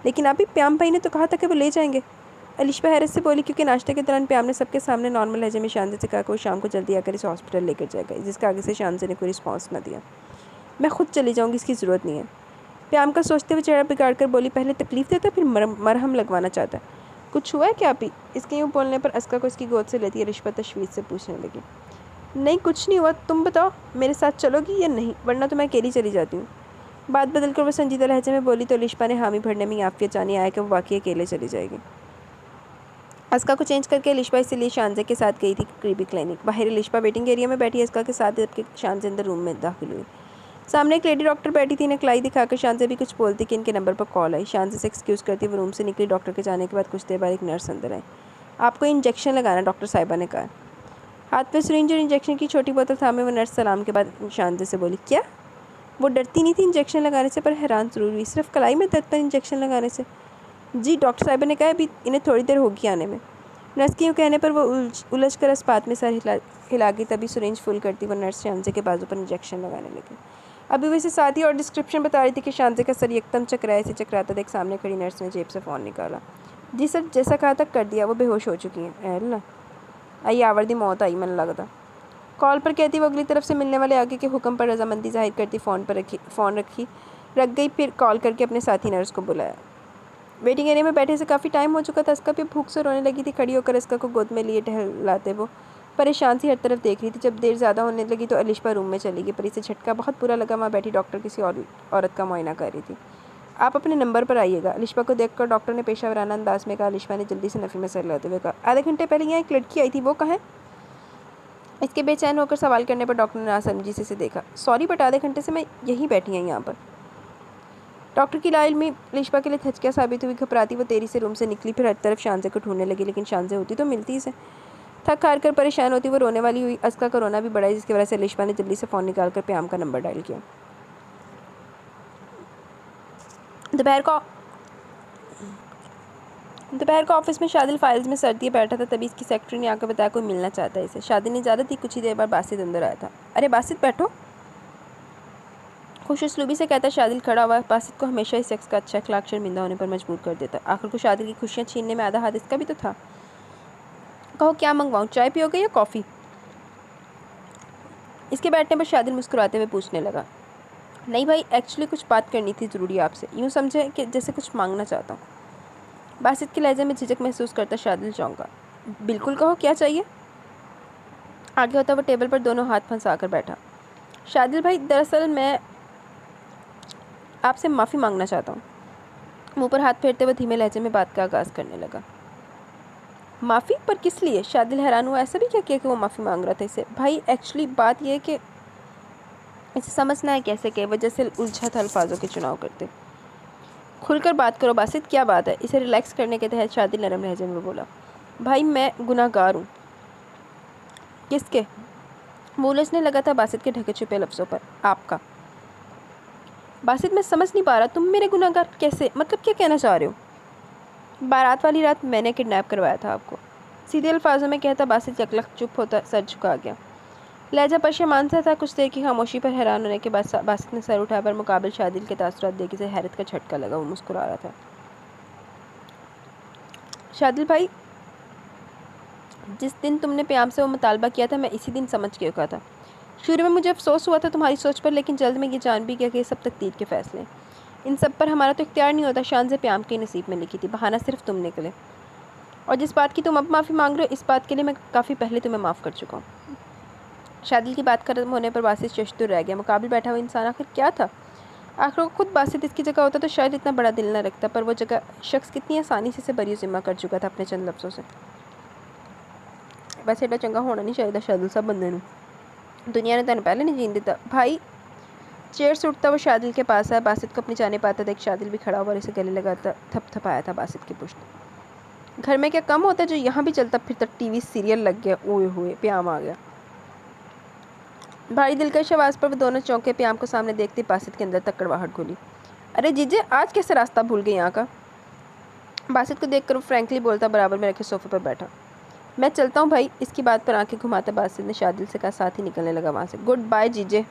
लेकिन अभी प्याम भाई ने तो कहा था कि वो ले जाएंगे। अलिशबा हैरत से बोली, क्योंकि नाश्ते के दौरान प्याम ने सबके सामने नॉर्मल लहजे में शांति से कहा कि वो शाम को जल्दी आकर इसे हॉस्पिटल लेकर जाएगा, जिसका आगे से शांति ने कोई रिस्पॉन्स न दिया। मैं खुद चली जाऊँगी, इसकी ज़रूरत नहीं है। प्याम का सोचते हुए चेहरा बिगाड़ कर बोली, पहले तकलीफ़ देता फिर मरहम लगवाना चाहता है। कुछ हुआ है क्या अभी? इसके यूँ बोलने पर अस्का को इसकी गोद से लेती है अलिशबा तशवीश से पूछने लगी। नहीं, कुछ नहीं हुआ। तुम बताओ, मेरे साथ चलोगी या नहीं, वरना तो मैं अकेली चली जाती हूँ। बात बदल कर वो संजीदा लहजे में बोली तो अलिशबा ने हामी भरने में याफियत जानी आया कि वो वाकई अकेले चली जाएगी। अस्का को चेंज करके अलिशबा इसलिए शानजे के साथ गई थी करीबी क्लिनिक। बाहर अलिशबा वेटिंग एरिया में बैठी अस्का के साथ, जबकि शानजे अंदर रूम में दाखिल हुई। सामने एक लेडी डॉक्टर बैठी थी। इन्हें क्लाई दिखाकर शानजे भी कुछ बोलती कि इनके नंबर पर कॉल आई। शानजे से एक्सक्यूज़ करती वो रूम से निकली। डॉक्टर के जाने के बाद कुछ देर बाद एक नर्स अंदर आई। आपको इंजेक्शन लगाना, डॉक्टर साहिबा ने कहा। हाथ में सिरिंज और इंजेक्शन की छोटी बोतल थामे वो नर्स सलाम के बाद शानजे से बोली, क्या? वो डरती नहीं थी इंजेक्शन लगाने से, पर हैरान ज़रूर हुई। सिर्फ कलाई में दर्द पर इंजेक्शन लगाने से? जी, डॉक्टर साहिबा ने कहा अभी इन्हें थोड़ी देर होगी आने में। नर्स के यूँ कहने पर वो उलझ कर अस्पात में सर हिला गई। तभी सिरिंज फुल करती वो नर्स शानजे के बाजू पर इंजेक्शन लगाने लगी। अभी वैसे साथ ही और डिस्क्रिप्शन बता रही थी कि शानजे का सर एकदम चकराए से चकराता देख सामने खड़ी नर्स ने जेब से फ़ोन निकाला। जी सर, जैसा कहा था कर दिया, वो बेहोश हो चुकी हैं। अल्लाह, आई आवर्दी मौत आई, मन लगता। कॉल पर कहती वो अगली तरफ से मिलने वाले आगे के हुक्म पर रजामंदी जाहिर करती फ़ोन रख गई। फिर कॉल करके अपने साथी नर्स को बुलाया। वेटिंग एरिया में बैठे से काफ़ी टाइम हो चुका था। अस्का भी भूख से रोने लगी थी। खड़ी होकर अस्का को गोद में लिए टहलाते वो परेशान सी हर तरफ देख रही थी। जब देर ज़्यादा होने लगी तो अलिशबा रूम में चली गई, पर इसे झटका बहुत बुरा लगा। वहाँ बैठी डॉक्टर किसी और औरत का मुआयना कर रही थी। आप अपने नंबर पर आइएगा। अलिशबा को देखकर डॉक्टर ने पेशावराना अंदाज में कहा। अलिशबा ने जल्दी से नफ़ी में सर लाते हुए कहा, आधे घंटे पहले यहाँ एक लड़की आई थी, वो कहाँ है? इसके बेचैन होकर सवाल करने पर डॉक्टर ने नासमझी से देखा। सॉरी, बट आधे घंटे से मैं यहीं बैठी हैं यहाँ पर। डॉक्टर की लाइल में अलिशबा के लिए थचकिया साबित हुई। घबराती वो तेरी से रूम से निकली, फिर हर तरफ शानजे को ढूंढने लगी, लेकिन शानजे होती तो मिलती इसे। थक हार कर परेशान होती वो रोने वाली हुई। अस्का का रोना भी बढ़ा, जिसकी वजह से अलिशबा ने जल्दी से फ़ोन निकाल कर प्याम का नंबर डायल किया। दोपहर को ऑफिस में शादिल फाइल्स में सर दिए बैठा था। तभी इसकी सेक्रेटरी ने आकर बताया कोई मिलना चाहता है इसे। शादी ने इजाज़त दी। कुछ ही देर बाद बासित अंदर आया था। अरे बासित, बैठो, खुश उसलूबी से कहता शादिल खड़ा हुआ। बासित को हमेशा इस शख्स का अच्छा अखलाक शर्मिंदा होने पर मजबूर कर देता। आखिर को शादिल की खुशियाँ छीनने में आधा हाथ इसका भी तो था। कहो क्या मंगवाऊँ, चाय पियोगे या कॉफ़ी? इसके बैठने पर शादिल मुस्कुराते हुए पूछने लगा। नहीं भाई, एक्चुअली कुछ बात करनी थी ज़रूरी आपसे। यूँ समझे कि जैसे कुछ मांगना चाहता हूँ। बासित के लहजे में झिझक महसूस करता शादिल चौंका। बिल्कुल कहो, क्या चाहिए? आगे होता वो टेबल पर दोनों हाथ फंसा कर बैठा। शादिल भाई, दरअसल मैं आपसे माफ़ी मांगना चाहता हूँ। मुँह पर हाथ फेरते हुए धीमे लहजे में बात का आगाज़ करने लगा। माफ़ी? पर किस लिए? शादिल हैरान हुआ। ऐसा भी क्या किया कि वो माफ़ी मांग रहा था इसे? भाई एक्चुअली बात यह है कि इसे समझना है कैसे के वजह से उलझा था अल्फाजों के चुनाव करते। खुलकर बात करो बासित, क्या बात है? इसे रिलैक्स करने के तहत शादिल नरम लहजे में बोला। भाई मैं गुनाहगार हूँ। किसके? वो उलझने लगा था बासित के ढके छुपे लफ्ज़ों पर। आपका। बासित, मैं समझ नहीं पा रहा, तुम मेरे गुनाहगार कैसे? मतलब क्या कहना चाह रहे हो? बारात वाली रात मैंने किडनैप करवाया था आपको। सीधे अल्फाजों में कहता बासित यकलख चुप होता सर झुका गया। लहजा पशेमान सा था। कुछ देर की खामोशी पर हैरान होने के बाद बासित ने सर उठाया, पर मुकाबिल शादिल के तासुरात देख इसे हैरत का झटका लगा। वो मुस्कुरा रहा था। शादिल भाई, जिस दिन तुमने प्याम से वो मुतालबा किया था, मैं इसी दिन समझ के रखा था। शुरू में मुझे अफसोस हुआ था तुम्हारी सोच पर, लेकिन जल्द में ये जान भी गया कि ये सब तकदीर के फैसले। इन सब पर हमारा तो इख्तियार नहीं होता। शान से प्याम के नसीब में लिखी थी। बहाना सिर्फ तुम निकले। और जिस बात की तुम अब माफ़ी मांग रहे हो, इस बात के लिए मैं काफ़ी पहले तुम्हें माफ़ कर चुका हूँ। शादिल की बात खत्म होने पर बासित शशतुर रह गया। मुकाबिल बैठा हुआ इंसान आखिर क्या था? आखिर खुद बासित इसकी जगह होता तो शायद इतना बड़ा दिल न रखता, पर वो जगह शख्स कितनी आसानी से बरी ज़िम्मा कर चुका था अपने चंद लफ्ज़ों से। वैसे एडा चंगा होना नहीं चाहिए शादिल साहब बंदे नूं। दुनिया ने तेन पहले नहीं जीन दिता। भाई, चेयर से उठता वो शादिल के पास आया। बासित को अपनी जाने पाता देख शादिल भी खड़ा हुआ और इसे गले लगाता थपथपाया था बासित की पुश्त। घर में क्या कम होता जो यहाँ भी चलता फिरता टीवी सीरियल लग गया। ओए होए, प्याम आ गया। भारी दिलकश आवाज़ पर वो दोनों चौंके। प्याम को सामने देखते बासित के अंदर तक कड़वाहट घुली। अरे जीजे, आज कैसे रास्ता भूल गए यहाँ का? बासित को देखकर वो फ्रैंकली बोलता बराबर में रखे सोफे पर बैठा। मैं चलता हूँ भाई। इसकी बात पर आंखें घुमाता बासित ने शादिल से कहा, साथ ही निकलने लगा वहाँ से। गुड बाय जीजे।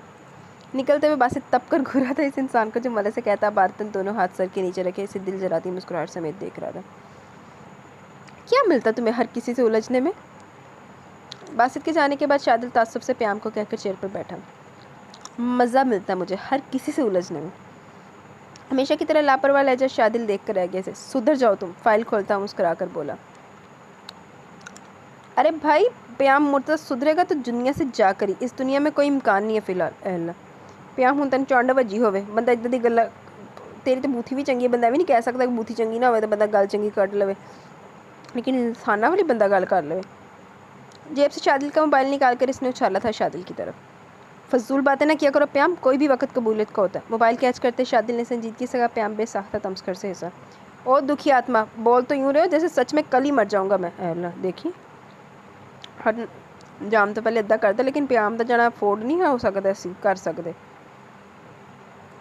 निकलते हुए बासित तप कर घूरा था इस इंसान को जो मले से कहता। बार्तन दोनों हाथ सर के नीचे रखे इसे दिल जलाती मुस्कुराहट समेत देख रहा था। क्या मिलता तुम्हें हर किसी से उलझने में? बासित के जाने के बाद शादिल तासुब से प्याम को कहकर चेयर पर बैठा। मज़ा मिलता मुझे हर किसी से उलझने में। हमेशा की तरह लापरवाह लहजा शादिल देख कर रह गया से। सुधर जाओ तुम। फाइल खोलता मुस्कुरा कर बोला। अरे भाई प्याम मुर्तज़ा सुधरेगा तो दुनिया से जा करी। इस दुनिया में कोई इम्कान नहीं है फिलहाल। प्याम हूँ तेन चौंडा वजी होवे बंदा इदां दी गल्लां। तेरी तो बूथी भी चंगी है। बंदा भी नहीं कह सकता कि बूथी चंगी ना हो तो बंदा गल चंगी कर लवे, लेकिन इंसाना वाली बंदा गल कर लवे। जेब से शादिल का मोबाइल निकाल कर इसने उछाला था शादिल की तरफ। फजूल बातें ना किया करो प्याम, कोई भी वक्त कबूलियत का होता है। मोबाइल कैच करते शादिल ने संजीदगी से कहा। प्याम बेसाख्ता तमस्कर से हिस्सा। ओ दुखी आत्मा, बोल तो यूँ रहे हो जैसे सच में कल ही मर जाऊँगा मैं। अल्लाह देखी हर जाम तो पहले अद्दा करता, लेकिन प्याम का जाना अफोर्ड नहीं हो सकता असी कर सकते।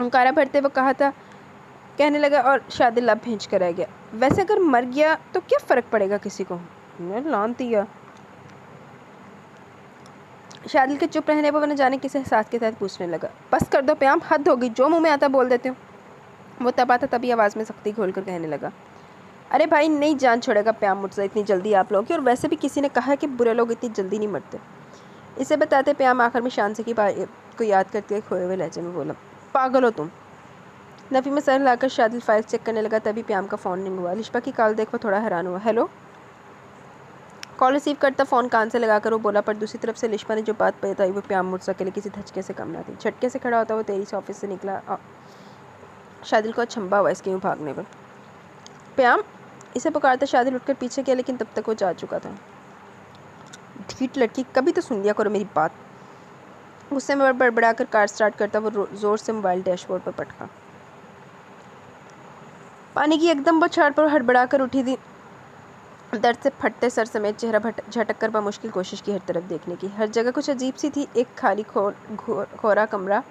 हंकारा भरते हुए कहा था कहने लगा और शादिल लब भेज कर रह गया। वैसे अगर मर गया तो क्या फ़र्क पड़ेगा किसी को? लान दिया। शादिल के चुप रहने पर वह न जाने किस एहसास के तहत पूछने लगा। बस कर दो प्याम, हद होगी, जो मुंह में आता बोल देते हो। वो तब आता तभी आवाज़ में सख्ती घोल कर कहने लगा। अरे भाई नहीं जान छोड़ेगा प्याम मुझसे इतनी जल्दी आप लोग की, और वैसे भी किसी ने कहा है कि बुरे लोग इतनी जल्दी नहीं मरते। इसे बताते प्याम आखिर में शान से की को याद करते हुए खोए हुए लहजे में बोला, पागल हो तुम। नफ़ी में सर लाकर शादिल फाइल चेक करने लगा तभी प्याम का फ़ोन रिंग हुआ। लिशपा की कॉल देख वो थोड़ा हैरान हुआ। हेलो। कॉल रिसीव करता फ़ोन कान से लगाकर वो बोला, पर दूसरी तरफ से लिशपा ने जो बात बताई वो प्याम मुर्तज़ा के लिए किसी धचके से कम ना थी। झटके से खड़ा होता वो तेरी से ऑफिस से निकला। शादिल को अचंभा हुआ इसके यूँ भागने पर। प्याम इसे पुकारता शादिल उठकर पीछे गया, लेकिन तब तक वो जा चुका था। ढीठ लड़की, कभी तो सुन लिया करो मेरी बात। गुस्से में बड़बड़ा कर कार स्टार्ट करता वो ज़ोर से मोबाइल डैशबोर्ड पर पटका। पानी की एकदम बौछार पर हड़बड़ा कर उठी थी। दर्द से फटते सर समेत चेहरा झटक कर मुश्किल कोशिश की हर तरफ देखने की। हर जगह कुछ अजीब सी थी। एक खाली खोरा कमरा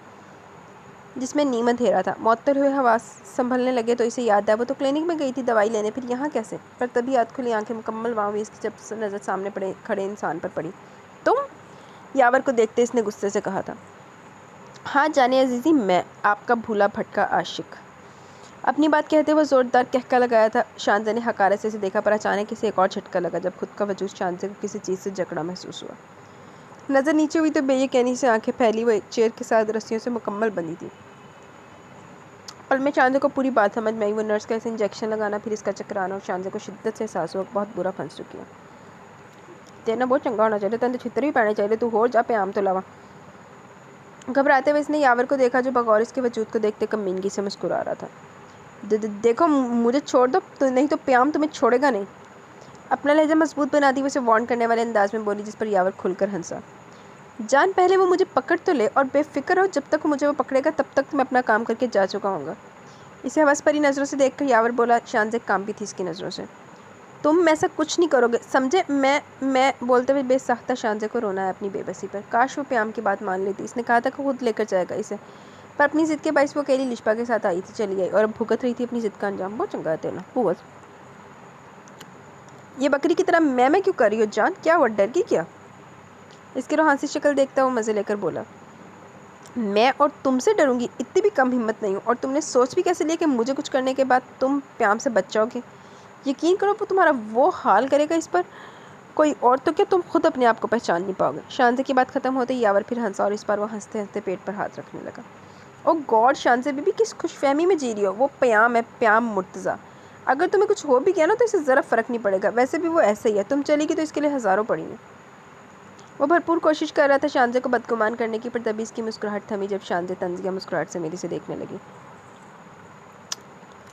जिसमें नीम अंधेरा था। मौतर हुए हवास संभलने लगे तो इसे याद आया वो तो क्लिनिक में गई थी दवाई लेने, फिर यहाँ कैसे? पर तभी याद खुली आंखें मुकम्मल वहाँ हुई इसकी जब नज़र सामने खड़े इंसान पर पड़ी। तुम? यावर को देखते इसने गुस्से से कहा था। हाँ जाने अजीज़ी, मैं आपका भूला भटका आशिक। अपनी बात कहते हुए ज़ोरदार कहका लगाया था। शांजा ने हकारत से इसे देखा, पर अचानक इसे एक और झटका लगा जब खुद का वजूद शांजा को किसी चीज़ से जकड़ा महसूस हुआ। नज़र नीचे हुई तो बेयकीनी से आंखें फैली हुई चेयर के साथ रस्सियों से मुकम्मल बंधी थी। पल में शांजा को पूरी बात समझ में आई। वो नर्स का इसे इंजेक्शन लगाना, फिर इसका चक्राना, और शांजा को शिद्दत से एहसास हुआ बहुत बुरा फंस चुकी है। तेना बहुत चंगा होना चाहिए, तेन तो छितर भी पैने चाहिए, तू होर जा प्याम तो अलावा। घबराते हुए इसने यावर को देखा जो बगौर इसके वजूद को देखते कमीनगी से मुस्कुरा रहा था। देखो मुझे छोड़ दो तो नहीं तो प्याम तुम्हें छोड़ेगा नहीं। अपना लहजा मजबूत बनाती हुए उसे वार्न करने वाले अंदाज में बोली, जिस पर यावर खुलकर हंसा। जान पहले वो मुझे पकड़ तो ले और बेफिक्र हो, जब तक मुझे वो पकड़ेगा तब तक मैं अपना काम करके जा चुका हूँगा। इसे हवस भरी नज़रों से देखकर यावर बोला। शांजा काम भी थी इसकी नज़रों से। तुम ऐसा कुछ नहीं करोगे समझे? मैं बोलते हुए बेसाख्ता शांजा को रोना है अपनी बेबसी पर। काश वो प्याम की बात मान लेती। इसने कहा था कि खुद लेकर जाएगा इसे, पर अपनी ज़िद के बाइस वो अकेली लिशपा के साथ आई थी, चली आई और अब भुगत रही थी अपनी ज़िद का अंजाम। बहुत चंगा है तेना बहुत। ये बकरी की तरह मैं क्यों कर रही हो जान? क्या वो डर गई क्या? इसकी रोहानसी शक्ल देखता वो मज़े लेकर बोला। मैं और तुमसे डरूंगी? इतनी भी कम हिम्मत नहीं हूँ। और तुमने सोच भी कैसे लिया कि मुझे कुछ करने के बाद तुम प्याम से बच जाओगे? यकीन करो वो तुम्हारा वो हाल करेगा इस पर कोई और तो क्या, तुम खुद अपने आप को पहचान नहीं पाओगे। शांति की बात खत्म होते ही यावर फिर हंसा और इस बार वो हंसते हंसते पेट पर हाथ रखने लगा। ओ गॉड शांति बीबी किस खुशफहमी में जी रही हो? वो प्याम है, प्याम मुर्तज़ा। अगर तुम्हें कुछ हो भी गया ना तो इससे ज़रा फ़र्क नहीं पड़ेगा, वैसे भी वो ऐसे ही है। तुम चलेगी तो इसके लिए हज़ारों पड़ी हैं। वो भरपूर कोशिश कर रहा था शांजा को बदगुमान करने की, पर तभी इसकी मुस्कुराहट थमी जब शांजा तंज़िया मुस्कुराहट से मेरी से देखने लगी।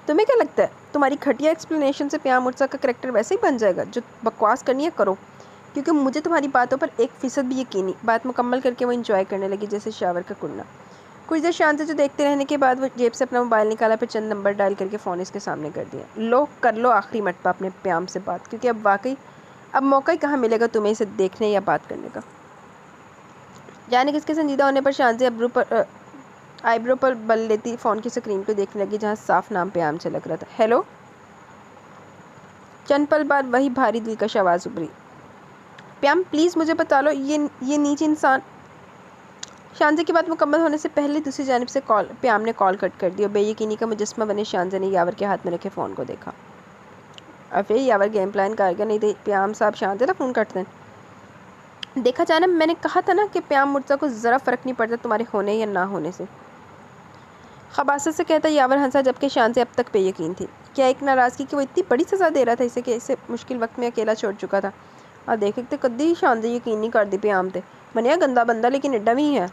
तुम्हें क्या लगता है तुम्हारी घटिया एक्सप्लेनेशन से प्याम मुर्तज़ा का करैक्टर वैसे ही बन जाएगा? जो बकवास करनी है करो, क्योंकि मुझे तुम्हारी बातों पर 1% भी यकीन नहीं। बात मुकम्मल करके वो इंजॉय करने लगी जैसे शावर का कुड़ना। कुछ देर शांति जो देखते रहने के बाद वो जेब से अपना मोबाइल निकाला, फिर चंद नंबर डायल करके फ़ोन इसके सामने कर दिया। लो कर लो आखिरी मरतबा अपने प्याम से बात, क्योंकि अब मौका ही कहाँ मिलेगा तुम्हें इसे देखने या बात करने का। जाने किसके संजीदा होने पर शांति आईब्रो पर बल लेती फ़ोन की स्क्रीन को देखने लगी जहाँ साफ नाम प्याम झलक रहा था। हेलो। चंद पल बाद वही भारी दिलकश आवाज़ उभरी, प्याम प्लीज़ मुझे बता लो, ये नीच इंसान। शांजा की बात मुकम्मल होने से पहले दूसरी जानिब से प्याम ने कॉल कट कर दी और बेयकीनी का मुजस्मा बने शांजा ने यावर के हाथ में रखे फ़ोन को देखा। और फिर यावर गेम प्लान कर गया, नहीं तो प्याम साहब शांजा फ़ोन करते हैं। देखा जाना, मैंने कहा था ना कि प्याम मुर्तज़ा को ज़रा फ़र्क नहीं पड़ता तुम्हारे होने या ना होने से। खबासत से कहता यावर हंसा, जबकि शांजा अब तक बेयकीन थी। क्या एक नाराज़गी कि वो इतनी बड़ी सज़ा दे रहा था इसे, कि इसे मुश्किल वक्त में अकेला छोड़ चुका था। और देख तो कदी शांजा यकीन नहीं करती प्याम ते, बनिया गंदा बंदा लेकिन एडा भी है।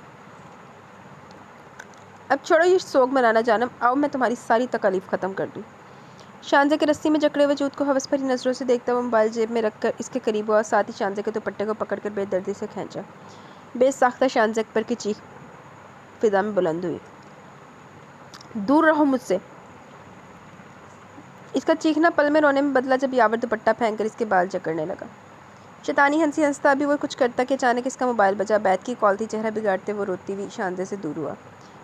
अब छोड़ो ये सोग मनाना जानम, आओ मैं तुम्हारी सारी तकलीफ़ ख़त्म कर दूँ। शांजा के रस्सी में जकड़े वजूद को हवस भरी नज़रों से देखता हुआ मोबाइल जेब में रखकर इसके करीब हुआ, साथ ही शांजा के दुपट्टे को पकड़कर बेदर्दी से खींचा। बेसाख्ता शांजा पर की चीख फिजा में बुलंद हुई, दूर रहो मुझसे। इसका चीखना पल में रोने में बदला जब यावर दुपट्टा फेंक कर इसके बाल जकड़ने लगा। शैतानी हंसी हंसता अभी वो कुछ करता कि अचानक इसका मोबाइल बजा। बैत की कॉल थी। चेहरा बिगाड़ते वो रोती हुई शांजा से दूर हुआ।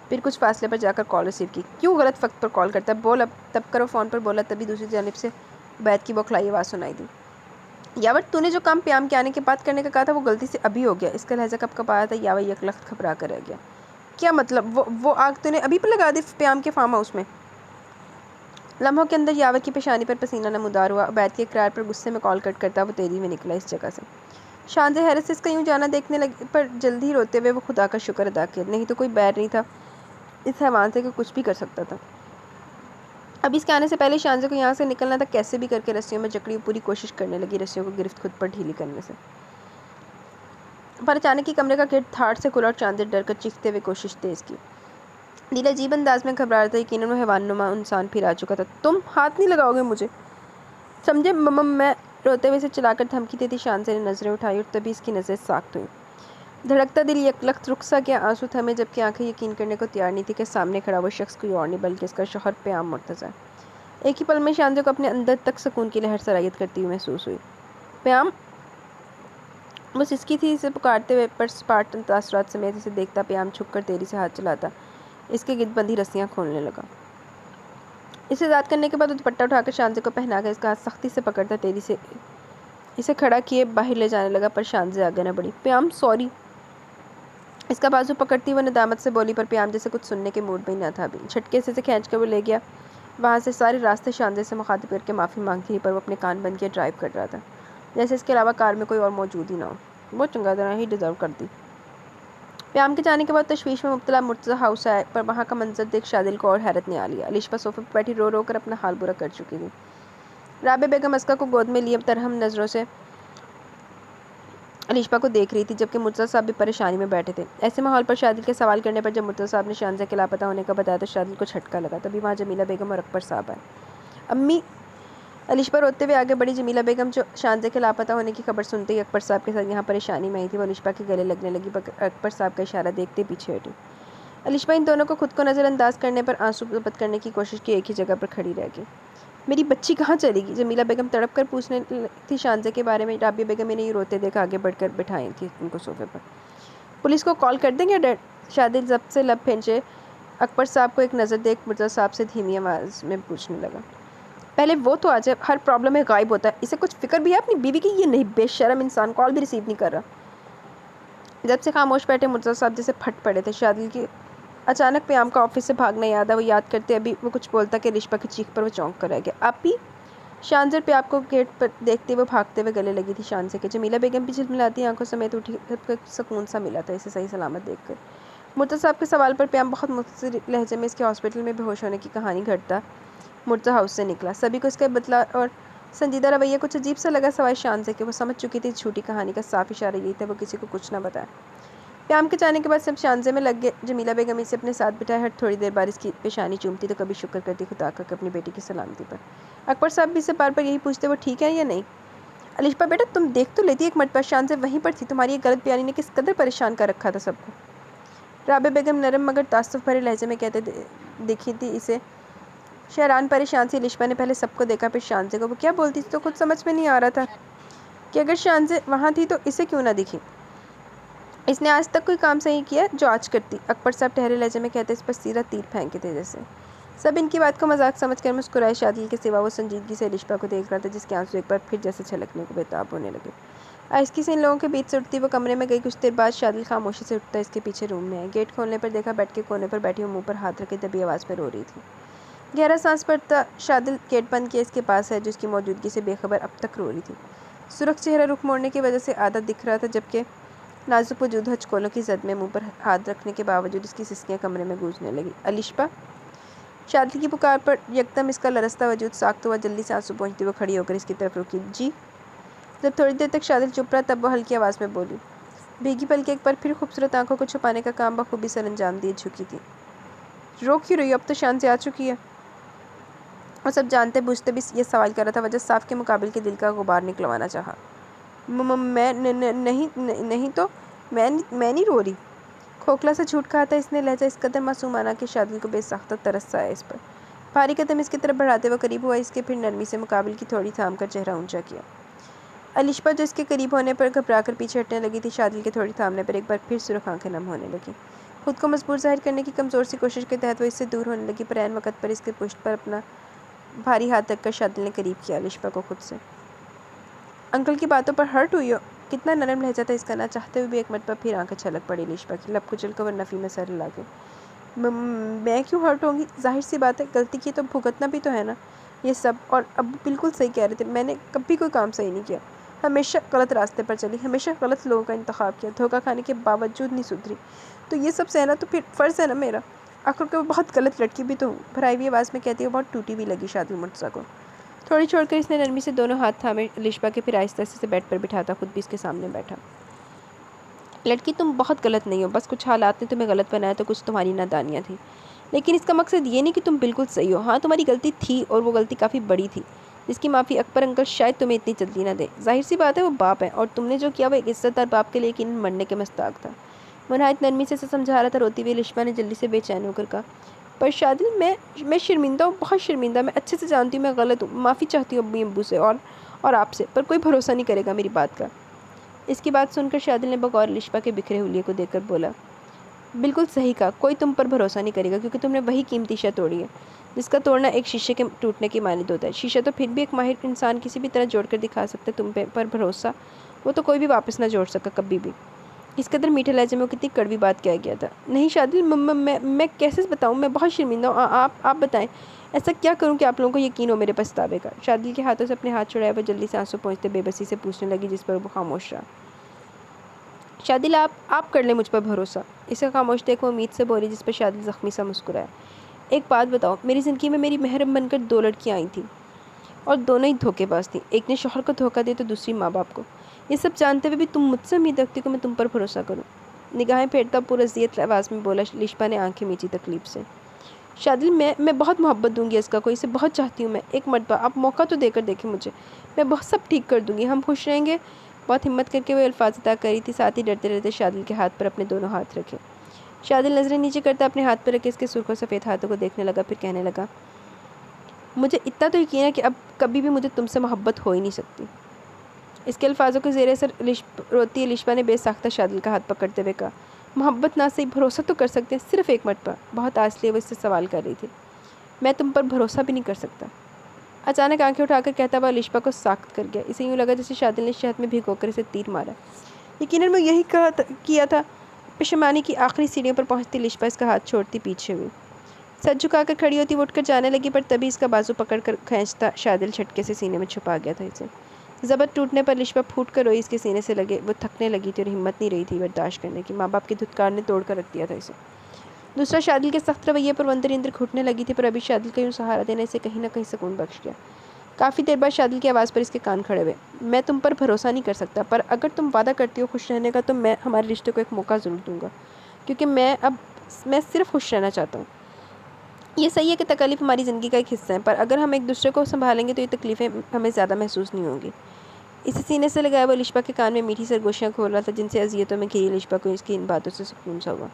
फिर कुछ फासले पर जाकर कॉल रिसीव की। क्यों गलत वक्त पर कॉल करता है, बोल अब। तब करो फ़ोन पर बोला, तभी दूसरी जानिब से बैत की बौखलाई आवाज़ सुनाई दी। यावर तूने जो काम प्याम के आने के बाद करने का कहा था वो गलती से अभी हो गया। इसका लहजा कब कब आया था। यावर यकलख्त घबरा कर रह गया। क्या मतलब? वो आग तूने अभी पर लगा दी प्याम के फार्म हाउस में? लम्हों के अंदर यावर की पेशानी पर पसीना नमूदार हुआ। बैत के इकरार पर गुस्से में कॉल कट करता वो तेजी में निकला इस जगह से। शांजा हैरत से इसका यूँ जाना देखने लगी, पर जल्दी ही रोते हुए वो खुदा का शुक्र अदा किया, नहीं तो कोई बैर नहीं था इस हैवान से कि कुछ भी कर सकता था। अब इसके आने से पहले शांजा को यहाँ से निकलना था। कैसे भी करके रस्सियों में जकड़ी पूरी कोशिश करने लगी, रस्सियों को गिरफ्त खुद पर ढीली करने से। पर अचानक ही कमरे का गेट धाड़ से खुला और शांजा डर कर चीखते हुए कोशिश तेज़ की। दिल अजीब अंदाज में घबरा रहा था। यकीनन वो हैवानुमा इंसान फिर आ चुका था। तुम हाथ नहीं लगाओगे मुझे, समझे? मम्मा, मैं रोते हुए से चलाकर धमकी देती। शांजा ने नज़रें उठाई और तभी इसकी नज़रें साख्त हुई। धड़कता दिल यकलख्त रुक सा गया, आंसू थमे, जबकि आंखें यकीन करने को तैयार नहीं थी कि सामने खड़ा वो शख्स कोई और नहीं बल्कि इसका शौहर प्याम मुर्तज़ा। एक ही पल में शांजा को अपने अंदर तक सुकून की लहर सरायत करती हुई महसूस हुई। प्याम बस इसकी थी इसे पुकारते हुए, पर स्पार्टन तासरात समेत इसे देखता प्याम छुपकर तेरी से हाथ चलाता इसके गिद्ध बंधी रस्सियाँ खोलने लगा। इसे याद करने के बाद दुपट्टा उठाकर शांजा को पहना कर इसका हाथ सख्ती से पकड़ता तेरी से इसे खड़ा किए बाहर ले जाने लगा, पर शांजा आगे न बढ़ी। प्याम सॉरी, इसका बाजू पकड़ती हुई नदामत से बोली, पर प्याम जैसे कुछ सुनने के मूड में ही न था। अभी झटके से खींच कर वो ले गया। वहाँ से सारे रास्ते शांजा से मुखातिब करके माफ़ी मांगती थी, पर वो अपने कान बंद किए ड्राइव कर रहा था, जैसे इसके अलावा कार में कोई और मौजूद ही ना हो। बहुत चंगा तरह ही डिज़र्व कर दी। प्याम के जाने के बाद तशवीश में मुब्तला मुर्तज़ा हाउस आया, पर वहाँ का मंजर देख शादिल को और हैरत ने आ लिया। अलिशा सोफे पर बैठी रो रो कर अपना हाल बुरा कर चुकी थी। राबे बेगम अस्का को गोद में लिए तरहम नज़रों से अलिशा को देख रही थी, जबकि मुर्तज़ा साहब भी परेशानी में बैठे थे। ऐसे माहौल पर शादिल के सवाल करने पर जब मुर्तज़ा साहब ने शांजा के लापता होने का बताया तो शादिल को झटका लगा। तभी वहाँ जमीला बेगम और अकबर साहब आए। अम्मी, अलिशा रोते हुए आगे बढ़ी। जमीला बेगम जो शांजा के लापता होने की खबर सुनते ही अकबर साहब के साथ यहाँ परेशानी में आई थी, वो अलिशा के गले लगने लगी, पर अकबर साहब का इशारा देखते पीछे हटी। अलिशा इन दोनों को खुद को नज़रअंदाज करने पर आंसू ज़ब्त करने की कोशिश की, एक ही जगह पर खड़ी रह गई। मेरी बच्ची कहाँ चली गई? जमीला बेगम तड़प कर पूछने थी शांजा के बारे में। राबिया बेगम इन्हें रोते देखा आगे बढ़कर बिठाई थी उनको सोफे पर। पुलिस को कॉल कर देंगे डैड? शादिल जब से लब फेंचे अकबर साहब को एक नज़र देख मुर्तज़ा साहब से धीमी आवाज़ में पूछने लगा। पहले वो तो आ जाए, हर प्रॉब्लम में गायब होता है। इसे कुछ फिक्र भी है अपनी बीवी की? ये नहीं बेशरम इंसान कॉल भी रिसीव नहीं कर रहा। जब से खामोश बैठे मुर्तज़ा साहब जैसे फट पड़े थे। शादिल की अचानक प्याम का ऑफिस से भागना याद है। वो याद करते अभी वो कुछ बोलता कि रिश्पा की चीख पर वो चौंक कर रह गया। आप ही? शांजा प्याम को गेट पर देखते हुए भागते हुए गले लगी थी शांजा के। जमीला बेगम भी झिलमिलाती आंखों समेत उठी, सुकून सा मिला था इसे सही सलामत देखकर। मुर्तज़ा साहब के सवाल पर प्याम बहुत मुख्तसर लहजे में इसके हॉस्पिटल में बेहोश होने की कहानी घटता मुर्तज़ा हाउस से निकला। सभी को इसका बदला और संजीदा रवैया कुछ अजीब सा लगा, सवाए शांजा के। वो समझ चुकी थी झूठी कहानी का साफ इशारा यही था, वो किसी को कुछ ना बताया। प्याम के जाने के बाद सब शांजे में लग गए। जमीला बेगम इसे अपने साथ बिठाए हर थोड़ी देर बाद इसकी पेशानी चूमती तो कभी शुक्र करती खुदा का अपनी बेटी की सलामती पर। अकबर साहब भी इसे बार बार यही पूछते वो ठीक है या नहीं। अलिशा बेटा तुम देख तो लेती, एक मरतबा शांजा वहीं पर थी। तुम्हारी ये गलत बयानी ने किस कदर परेशान कर रखा था सबको। राबे बेगम नरम मगर तासुफ भरे लहजे में कहते दिखी थी इसे। शहरान परेशान सी अलिशा ने पहले सबको देखा फिर शांजे को। वो क्या बोलती थी तो खुद समझ में नहीं आ रहा था कि अगर शांजा वहाँ थी तो इसे क्यों ना दिखी। इसने आज तक कोई काम सही किया जो आज करती। अकबर साहब ठहरे लहजे में कहते इस पर सीधा तीर फेंके थे जैसे। सब इनकी बात को मजाक समझकर मुस्कुराए। शादिल के सिवा वो संजीदगी से अलिशा को देख रहा था, जिसके आंसू एक बार फिर जैसे छलकने को बेताब होने लगे। आहिस्ता से इन लोगों के बीच से उठती वो कमरे में गई। कुछ देर बाद शादिल खामोशी से उठता इसके पीछे रूम में आया। गेट खोलने पर देखा बेड के कोने पर बैठी वो मुंह पर हाथ रखे दबी आवाज़ में रो रही थी। गहरा सांस पड़ता शादिल गेट बंद किया इसके पास है, जो इसकी मौजूदगी से बेखबर अब तक रो रही थी। सुरख चेहरा रुख मोड़ने की वजह से आधा दिख रहा था, जबकि नाजुक वजूद हचकोलों की जद में मुंह पर हाथ रखने के बावजूद इसकी सिसकियाँ कमरे में गूंजने लगी। अलिशा। शादिल की पुकार पर यकदम इसका लरसता वजूद साख्त हुआ। जल्दी से आंसू पहुँचती वो खड़ी होकर इसकी तरफ रुकी। जी। जब थोड़ी देर तक शादिल चुप रहा, तब वो हल्की आवाज़ में बोली। भीगी पलकें एक बार फिर खूबसूरत आंखों को छुपाने का काम बखूबी सर अंजाम दिए झुकी थी। रो क्यों रही हो? अब तो शान से आ चुकी है। और सब जानते बूझते भी ये सवाल कर रहा था। वजह साफ के मुकाबिल के दिल का गुबार निकलवाना चाहा। मैं नहीं तो मैं नहीं रो रही। खोखला से झूठ कहा था इसने। लहजा इस कदर मासूमाना कि शादिल को बेसाख्ता तरस आया इस पर। भारी कदम इसकी तरफ बढ़ाते हुए करीब हुआ इसके, फिर नरमी से मुकाबिल की थोड़ी थाम कर चेहरा ऊंचा किया। अलिशा जो इसके करीब होने पर घबराकर पीछे हटने लगी थी, शादिल के थोड़ी थामने पर एक बार फिर सुरख आंखें नम होने लगी। खुद को मजबूर जाहिर करने की कमज़ोर सी कोशिश के तहत वो इससे दूर होने लगी, पर ऐन वक़्त पर इसके पुष्ट पर अपना भारी हाथ रखकर शादिल ने करीब किया अलिशा को खुद से। अंकल की बातों पर हर्ट हुई हो? कितना नरम लहजा था इसका। ना चाहते हुए भी एक मरतबा फिर आंखें छलक पड़ी अलिशा की। लब कुचल कर नफ़ी में सर हिला के। मैं क्यों हर्ट होंगी? जाहिर सी बात है, गलती की तो भुगतना भी तो है ना ये सब। और अब बिल्कुल सही कह रहे थे, मैंने कभी कोई काम सही नहीं किया। हमेशा गलत रास्ते पर चली, हमेशा गलत लोगों का इंतखाब किया, धोखा खाने के बावजूद नहीं सुधरी। तो ये सब सहना तो फिर फ़र्ज़ है ना मेरा। आखिर को बहुत गलत लड़की भी तो हूँ। भराई हुई आवाज़ में कहती है। बहुत टूटी हुई लगी शादिल मुर्तज़ा को। थोड़ी छोड़कर इसने नरमी से दोनों हाथ थामे अलिशा के, फिर आहिस्ता से बेड पर बिठाता खुद भी इसके सामने बैठा। लड़की तुम बहुत गलत नहीं हो, बस कुछ हालात ने तुम्हें गलत बनाया, तो कुछ तुम्हारी नादानियाँ थी। लेकिन इसका मकसद ये नहीं कि तुम बिल्कुल सही हो। हाँ, तुम्हारी गलती थी और वो गलती काफ़ी बड़ी थी, जिसकी माफ़ी अकबर अंकल शायद तुम्हें इतनी जल्दी ना दे। जाहिर सी बात है वो बाप है, और तुमने जो किया वो एक इज्जतदार बाप के लिए यकीन मरने के मुस्ताक था। मुनहायत नरमी से समझा रहा था। रोती हुई अलिशा ने जल्दी से बेचैन होकर कहा, पर शादिल मैं शर्मिंदा हूँ, बहुत शर्मिंदा। मैं अच्छे से जानती हूँ मैं गलत हूँ। माफ़ी चाहती हूँ अम्मी अब्बू से और आपसे, पर कोई भरोसा नहीं करेगा मेरी बात का। इसकी बात सुनकर शादिल ने बगौर अलिशा के बिखरे हुलिये को देखकर बोला, बिल्कुल सही कहा, कोई तुम पर भरोसा नहीं करेगा, क्योंकि तुमने वही कीमती शय तोड़ी है जिसका तोड़ना एक शीशे के टूटने की मानद होता है। शीशा तो फिर भी एक माहिर इंसान किसी भी तरह जोड़कर दिखा सकता है, तुम पर भरोसा वो तो कोई भी वापस ना जोड़ सका कभी भी। इस कदर मीठे लहजे में वो कितनी कड़वी बात कह गया था। नहीं शादिल, मैं कैसे बताऊँ, मैं बहुत शर्मिंदा हूँ। आप बताएं, ऐसा क्या करूँ कि आप लोगों को यकीन हो मेरे पछतावे का। शादिल के हाथों से अपने हाथ छुड़ाया। वो जल्दी से आंसू पहुँचते बेबसी से पूछने लगी, जिस पर वो खामोश रहा। शादिल, आप कर ले मुझ पर भरोसा। इसे खामोश देख वो उम्मीद से बोली, जिस पर शादिल ज़ख्मी सा मुस्कुराया। एक बात बताओ, मेरी ज़िंदगी में मेरी महरम बनकर 2 लड़कियाँ आई थीं, और दोनों ही धोखेबाज थीं। एक ने शौहर को धोखा दिया तो दूसरी माँ बाप को। ये सब जानते हुए भी तुम मुझसे उम्मीद रखती हो मैं तुम पर भरोसा करूँ? निगाहें फेरता पूरा ज़ियत आवाज़ में बोला अलिशा ने, आंखें मीची तकलीफ से। शादिल, मैं बहुत मोहब्बत दूंगी इसका को, इसे बहुत चाहती हूँ मैं। एक मरतबा आप मौका तो देकर देखें मुझे, मैं बहुत सब ठीक कर दूंगी, हम खुश रहेंगे। बहुत हिम्मत करके वो अल्फाज अदा करी थी, साथ ही डरते डरते शादिल के हाथ पर अपने दोनों हाथ रखे। शादिल नज़रें नीचे करता अपने हाथ पर रखे इसके सुर्ख और सफ़ेद हाथों को देखने लगा, फिर कहने लगा, मुझे इतना तो यकीन है कि अब कभी भी मुझे तुमसे मोहब्बत हो ही नहीं सकती। इसके अल्फाजों के ज़ेरे सर रोती अलिशा ने बेसाख्ता शादिल का हाथ पकड़ते हुए कहा, मोहब्बत ना सही, भरोसा तो कर सकते हैं, सिर्फ एक मरतबा। बहुत आस लिए वो इससे सवाल कर रही थी। मैं तुम पर भरोसा भी नहीं कर सकता। अचानक आंखें उठाकर कहता हुआ अलिशा को साख्त कर गया। इसे यूँ लगा जैसे शादिल ने शहद में भिगोकर इसे तीर मारा। यकीनन मैं यही किया था। पेशमानी की आखिरी सीढ़ियों पर पहुँचती अलिशा इसका हाथ छोड़ती पीछे हुई सर झुकाकर खड़ी होती, उठकर जाने लगी, पर तभी इसका बाजू पकड़कर खींचता शादिल झटके से सीने में छुपा गया था इसे। ज़बत टूटने पर अलिशा फूट कर रोई। इसके सीने से लगे वो थकने लगी थी और हिम्मत नहीं रही थी बर्दाश्त करने की। माँ बाप की धुतकार ने तोड़ कर रख दिया था इसे। दूसरा, शादिल के सख्त रवैये पर अंदर अंदर घुटने लगी थी, पर अभी शादिल का यूँ सहारा देने इसे कहीं ना कहीं सुकून बख्श गया। काफ़ी देर बाद शादिल की आवाज़ पर इसके कान खड़े हुए। मैं तुम पर भरोसा नहीं कर सकता, पर अगर तुम वादा करती हो खुश रहने का, तो मैं हमारे रिश्ते को एक मौका ज़रूर दूंगा, क्योंकि मैं सिर्फ खुश रहना चाहता हूँ। ये सही है कि तकलीफ़ हमारी ज़िंदगी का एक हिस्सा है, पर अगर हम एक दूसरे को संभालेंगे तो ये तकलीफ़ें हमें ज़्यादा महसूस नहीं होंगी। इसे सीने से लगाया वो अलिशा के कान में मीठी सरगोशियाँ खोल रहा था, जिनसे अजियतों में घिरी अलिशा को इसकी इन बातों से सुकून सा हुआ।